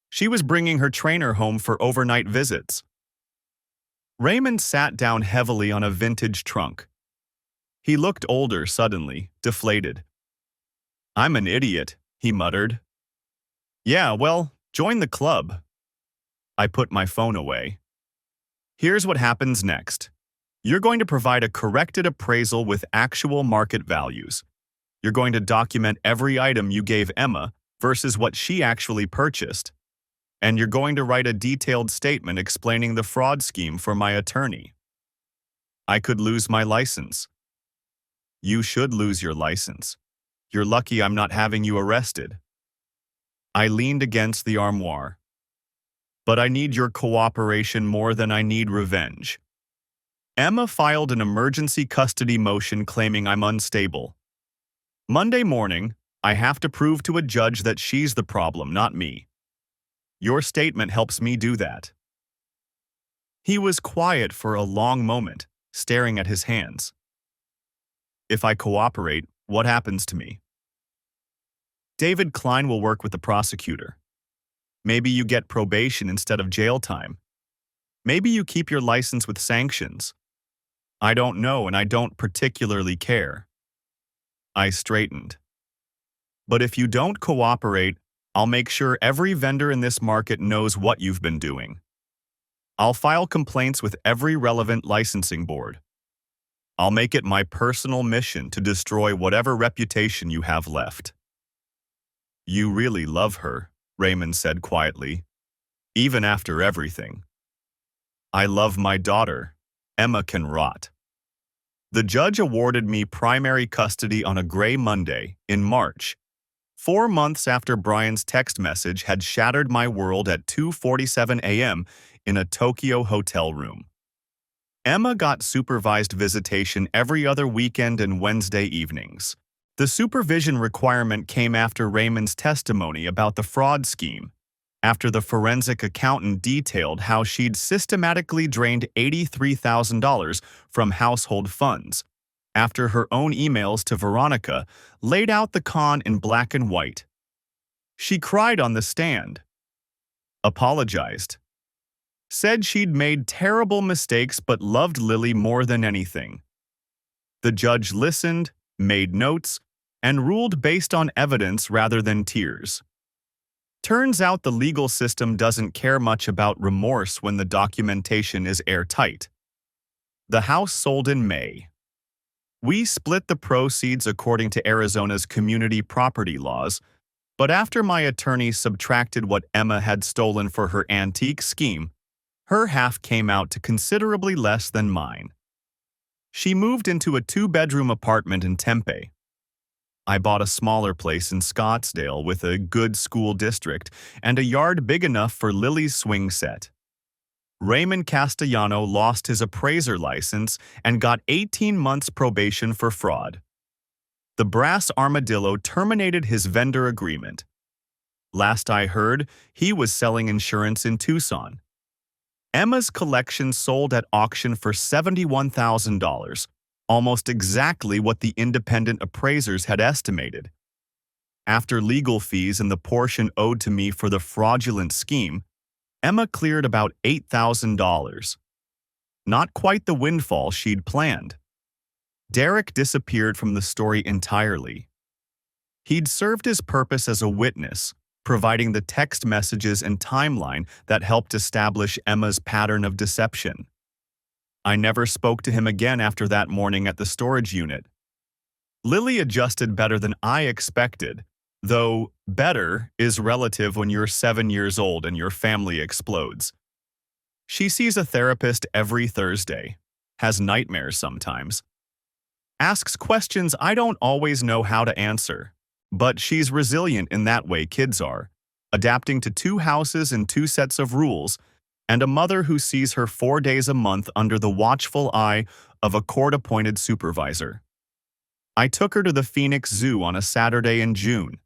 she was bringing her trainer home for overnight visits. Raymond sat down heavily on a vintage trunk. He looked older suddenly, deflated. I'm an idiot, he muttered. Yeah, well, join the club. I put my phone away. Here's what happens next. You're going to provide a corrected appraisal with actual market values. You're going to document every item you gave Emma versus what she actually purchased. And you're going to write a detailed statement explaining the fraud scheme for my attorney. I could lose my license. You should lose your license. You're lucky I'm not having you arrested. I leaned against the armoire. But I need your cooperation more than I need revenge. Emma filed an emergency custody motion claiming I'm unstable. Monday morning, I have to prove to a judge that she's the problem, not me. Your statement helps me do that. He was quiet for a long moment, staring at his hands. If I cooperate, what happens to me? David Klein will work with the prosecutor. Maybe you get probation instead of jail time. Maybe you keep your license with sanctions. I don't know, and I don't particularly care. I straightened. But if you don't cooperate, I'll make sure every vendor in this market knows what you've been doing. I'll file complaints with every relevant licensing board. I'll make it my personal mission to destroy whatever reputation you have left. You really love her, Raymond said quietly, even after everything. I love my daughter. Emma can rot. The judge awarded me primary custody on a gray Monday in March, 4 months after Brian's text message had shattered my world at 2:47 a.m. in a Tokyo hotel room. Emma got supervised visitation every other weekend and Wednesday evenings. The supervision requirement came after Raymond's testimony about the fraud scheme, after the forensic accountant detailed how she'd systematically drained $83,000 from household funds, after her own emails to Veronica laid out the con in black and white. She cried on the stand, apologized, said she'd made terrible mistakes but loved Lily more than anything. The judge listened, made notes, and ruled based on evidence rather than tears. Turns out the legal system doesn't care much about remorse when the documentation is airtight. The house sold in May. We split the proceeds according to Arizona's community property laws, but after my attorney subtracted what Emma had stolen for her antique scheme, her half came out to considerably less than mine. She moved into a 2-bedroom apartment in Tempe. I bought a smaller place in Scottsdale with a good school district and a yard big enough for Lily's swing set. Raymond Castellano lost his appraiser license and got 18 months probation for fraud. The brass armadillo terminated his vendor agreement. Last I heard, he was selling insurance in Tucson. Emma's collection sold at auction for $71,000, almost exactly what the independent appraisers had estimated. After legal fees and the portion owed to me for the fraudulent scheme, Emma cleared about $8,000. Not quite the windfall she'd planned. Derek disappeared from the story entirely. He'd served his purpose as a witness, providing the text messages and timeline that helped establish Emma's pattern of deception. I never spoke to him again after that morning at the storage unit. Lily adjusted better than I expected, though better is relative when you're 7 years old and your family explodes. She sees a therapist every Thursday, has nightmares sometimes, asks questions I don't always know how to answer, but she's resilient in that way kids are, adapting to 2 houses and 2 sets of rules, and a mother who sees her 4 days a month under the watchful eye of a court-appointed supervisor. I took her to the Phoenix Zoo on a Saturday in June,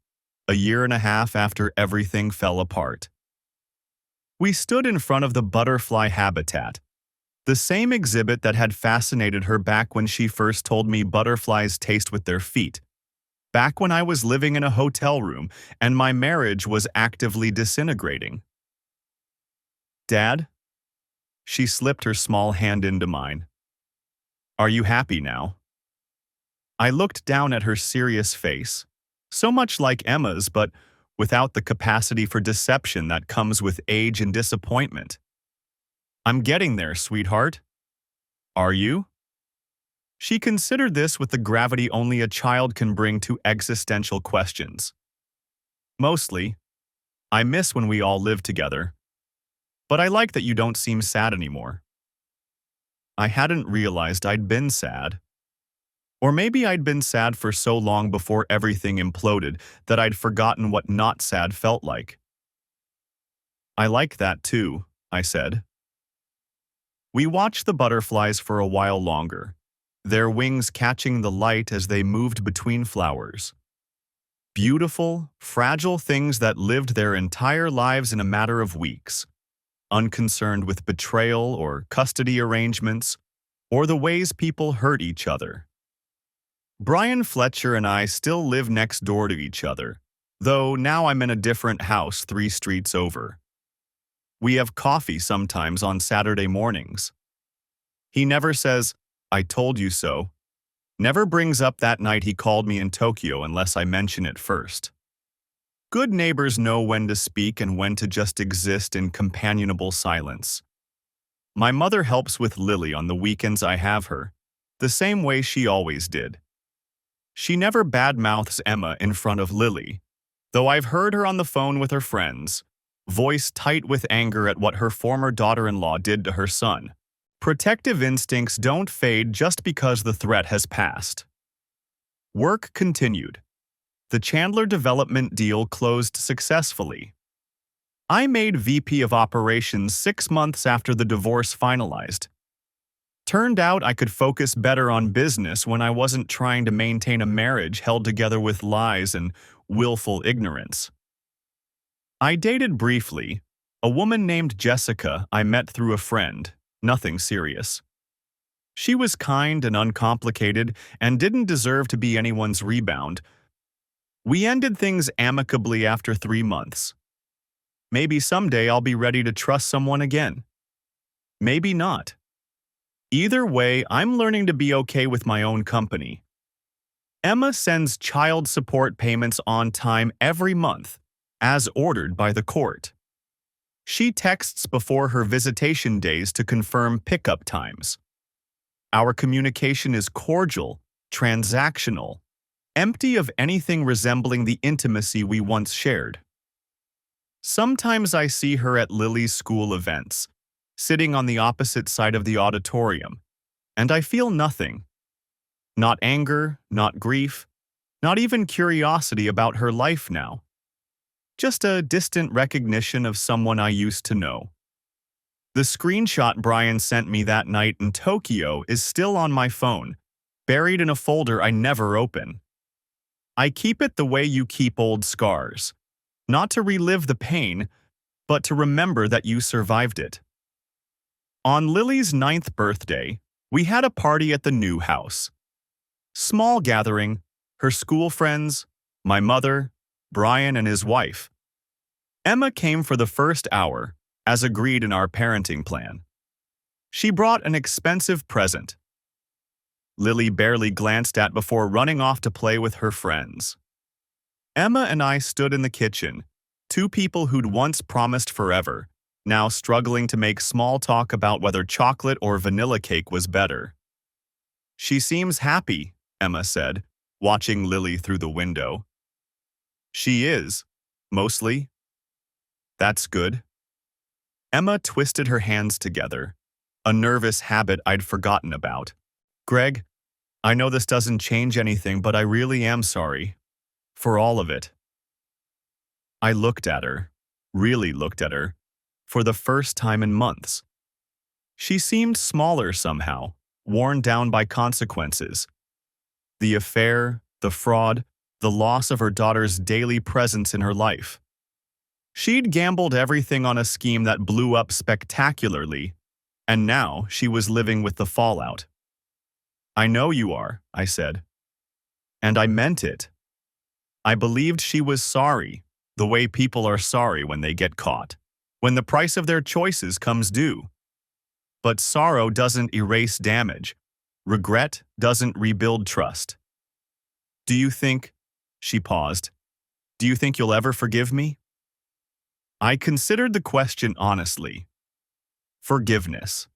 a year and a half after everything fell apart. We stood in front of the butterfly habitat, the same exhibit that had fascinated her back when she first told me butterflies taste with their feet, back when I was living in a hotel room and my marriage was actively disintegrating. "Dad?" She slipped her small hand into mine. "Are you happy now?" I looked down at her serious face, so much like Emma's, but without the capacity for deception that comes with age and disappointment. "I'm getting there, sweetheart." "Are you?" She considered this with the gravity only a child can bring to existential questions. "Mostly. I miss when we all lived together. But I like that you don't seem sad anymore." I hadn't realized I'd been sad. Or maybe I'd been sad for so long before everything imploded that I'd forgotten what not sad felt like. "I like that too," I said. We watched the butterflies for a while longer, their wings catching the light as they moved between flowers. Beautiful, fragile things that lived their entire lives in a matter of weeks, unconcerned with betrayal or custody arrangements, or the ways people hurt each other. Brian Fletcher and I still live next door to each other, though now I'm in a different house 3 streets over. We have coffee sometimes on Saturday mornings. He never says, "I told you so," never brings up that night he called me in Tokyo unless I mention it first. Good neighbors know when to speak and when to just exist in companionable silence. My mother helps with Lily on the weekends I have her, the same way she always did. She never badmouths Emma in front of Lily, though I've heard her on the phone with her friends, voice tight with anger at what her former daughter-in-law did to her son. Protective instincts don't fade just because the threat has passed. Work continued. The Chandler development deal closed successfully. I made VP of Operations 6 months after the divorce finalized. Turned out I could focus better on business when I wasn't trying to maintain a marriage held together with lies and willful ignorance. I dated briefly, a woman named Jessica I met through a friend, nothing serious. She was kind and uncomplicated and didn't deserve to be anyone's rebound. We ended things amicably after 3 months. Maybe someday I'll be ready to trust someone again. Maybe not. Either way, I'm learning to be okay with my own company. Emma sends child support payments on time every month, as ordered by the court. She texts before her visitation days to confirm pickup times. Our communication is cordial, transactional, empty of anything resembling the intimacy we once shared. Sometimes I see her at Lily's school events, sitting on the opposite side of the auditorium, and I feel nothing. Not anger, not grief, not even curiosity about her life now. Just a distant recognition of someone I used to know. The screenshot Brian sent me that night in Tokyo is still on my phone, buried in a folder I never open. I keep it the way you keep old scars, not to relive the pain, but to remember that you survived it. On Lily's 9th birthday, we had a party at the new house. Small gathering, her school friends, my mother, Brian and his wife. Emma came for the first hour, as agreed in our parenting plan. She brought an expensive present. Lily barely glanced at before running off to play with her friends. Emma and I stood in the kitchen, two people who'd once promised forever, now struggling to make small talk about whether chocolate or vanilla cake was better. "She seems happy," Emma said, watching Lily through the window. "She is, mostly." "That's good." Emma twisted her hands together, a nervous habit I'd forgotten about. "Greg, I know this doesn't change anything, but I really am sorry. For all of it." I looked at her, really looked at her, for the first time in months. She seemed smaller somehow, worn down by consequences. The affair, the fraud, the loss of her daughter's daily presence in her life. She'd gambled everything on a scheme that blew up spectacularly, and now she was living with the fallout. "I know you are," I said. And I meant it. I believed she was sorry, the way people are sorry when they get caught, when the price of their choices comes due. But sorrow doesn't erase damage. Regret doesn't rebuild trust. "Do you think," she paused, "do you think you'll ever forgive me?" I considered the question honestly. Forgiveness.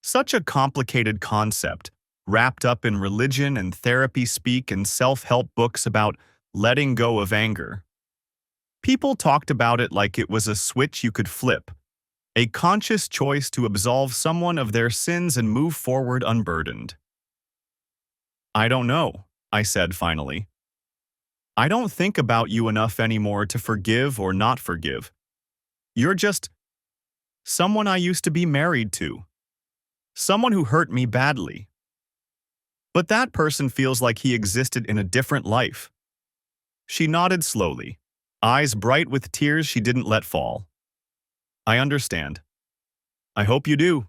Such a complicated concept, wrapped up in religion and therapy speak and self-help books about letting go of anger. People talked about it like it was a switch you could flip, a conscious choice to absolve someone of their sins and move forward unburdened. "I don't know," I said finally. "I don't think about you enough anymore to forgive or not forgive. You're just someone I used to be married to. Someone who hurt me badly. But that person feels like he existed in a different life." She nodded slowly, eyes bright with tears she didn't let fall. "I understand. I hope you do."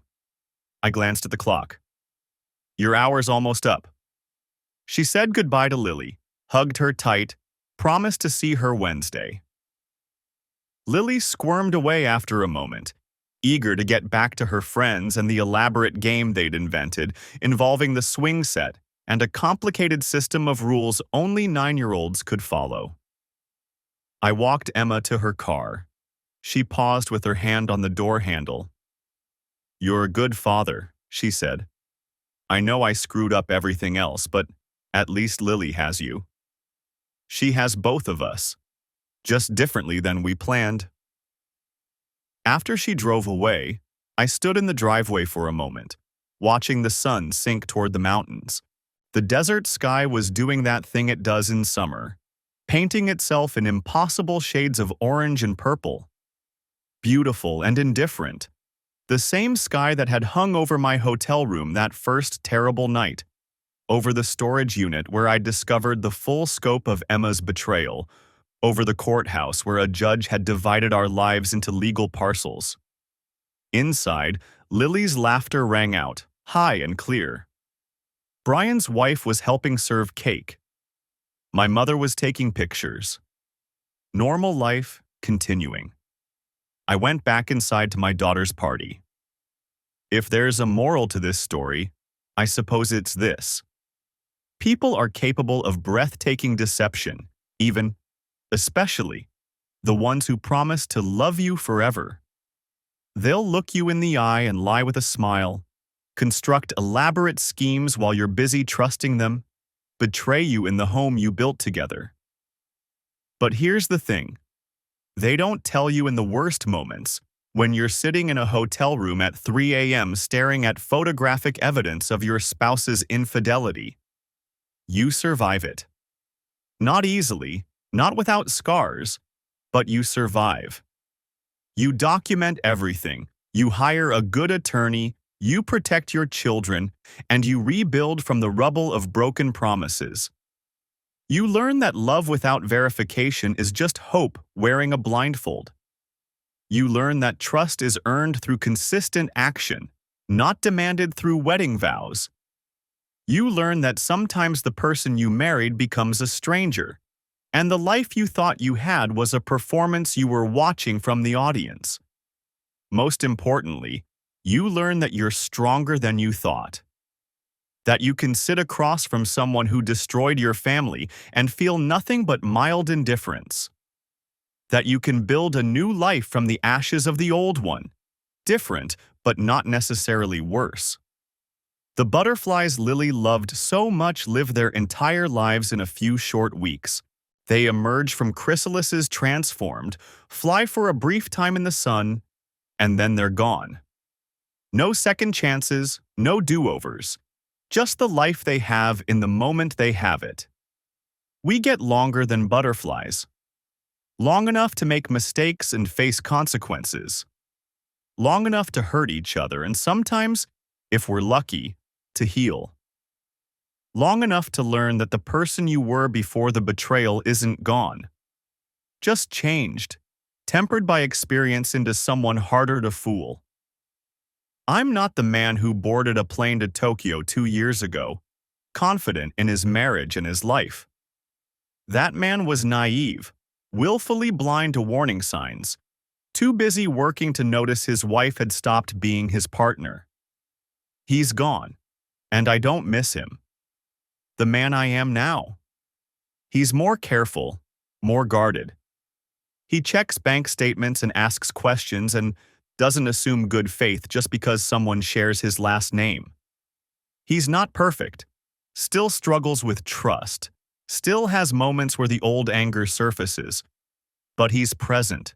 I glanced at the clock. "Your hour's almost up." She said goodbye to Lily, hugged her tight, promised to see her Wednesday. Lily squirmed away after a moment, eager to get back to her friends and the elaborate game they'd invented, involving the swing set and a complicated system of rules only 9-year-olds could follow. I walked Emma to her car. She paused with her hand on the door handle. "You're a good father," she said. "I know I screwed up everything else, but at least Lily has you. She has both of us, just differently than we planned." After she drove away, I stood in the driveway for a moment, watching the sun sink toward the mountains. The desert sky was doing that thing it does in summer, painting itself in impossible shades of orange and purple. Beautiful and indifferent. The same sky that had hung over my hotel room that first terrible night, over the storage unit where I discovered the full scope of Emma's betrayal, over the courthouse where a judge had divided our lives into legal parcels. Inside, Lily's laughter rang out, high and clear. Brian's wife was helping serve cake. My mother was taking pictures. Normal life continuing. I went back inside to my daughter's party. If there's a moral to this story, I suppose it's this. People are capable of breathtaking deception, even, especially, the ones who promise to love you forever. They'll look you in the eye and lie with a smile, construct elaborate schemes while you're busy trusting them, betray you in the home you built together. But here's the thing. They don't tell you in the worst moments, when you're sitting in a hotel room at 3 a.m. staring at photographic evidence of your spouse's infidelity. You survive it. Not easily, not without scars, but you survive. You document everything, you hire a good attorney, you protect your children, and you rebuild from the rubble of broken promises. You learn that love without verification is just hope wearing a blindfold. You learn that trust is earned through consistent action, not demanded through wedding vows. You learn that sometimes the person you married becomes a stranger, and the life you thought you had was a performance you were watching from the audience. Most importantly, you learn that you're stronger than you thought. That you can sit across from someone who destroyed your family and feel nothing but mild indifference. That you can build a new life from the ashes of the old one, different but not necessarily worse. The butterflies Lily loved so much live their entire lives in a few short weeks. They emerge from chrysalises transformed, fly for a brief time in the sun, and then they're gone. No second chances, no do-overs. Just the life they have in the moment they have it. We get longer than butterflies. Long enough to make mistakes and face consequences. Long enough to hurt each other and sometimes, if we're lucky, to heal. Long enough to learn that the person you were before the betrayal isn't gone. Just changed, tempered by experience into someone harder to fool. I'm not the man who boarded a plane to Tokyo 2 years ago, confident in his marriage and his life. That man was naive, willfully blind to warning signs, too busy working to notice his wife had stopped being his partner. He's gone, and I don't miss him. The man I am now. He's more careful, more guarded. He checks bank statements and asks questions and doesn't assume good faith just because someone shares his last name. He's not perfect, still struggles with trust, still has moments where the old anger surfaces, but he's present.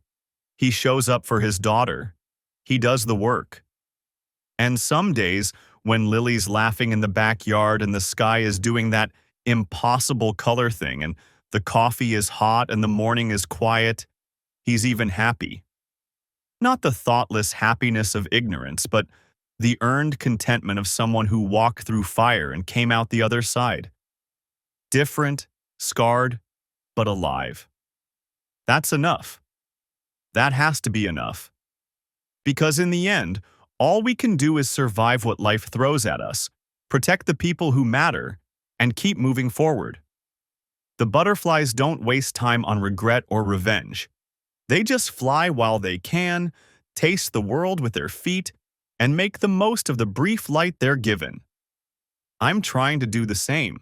He shows up for his daughter. He does the work. And some days, when Lily's laughing in the backyard and the sky is doing that impossible color thing and the coffee is hot and the morning is quiet, he's even happy. Not the thoughtless happiness of ignorance, but the earned contentment of someone who walked through fire and came out the other side. Different, scarred, but alive. That's enough. That has to be enough. Because in the end, all we can do is survive what life throws at us, protect the people who matter, and keep moving forward. The butterflies don't waste time on regret or revenge. They just fly while they can, taste the world with their feet, and make the most of the brief light they're given. I'm trying to do the same.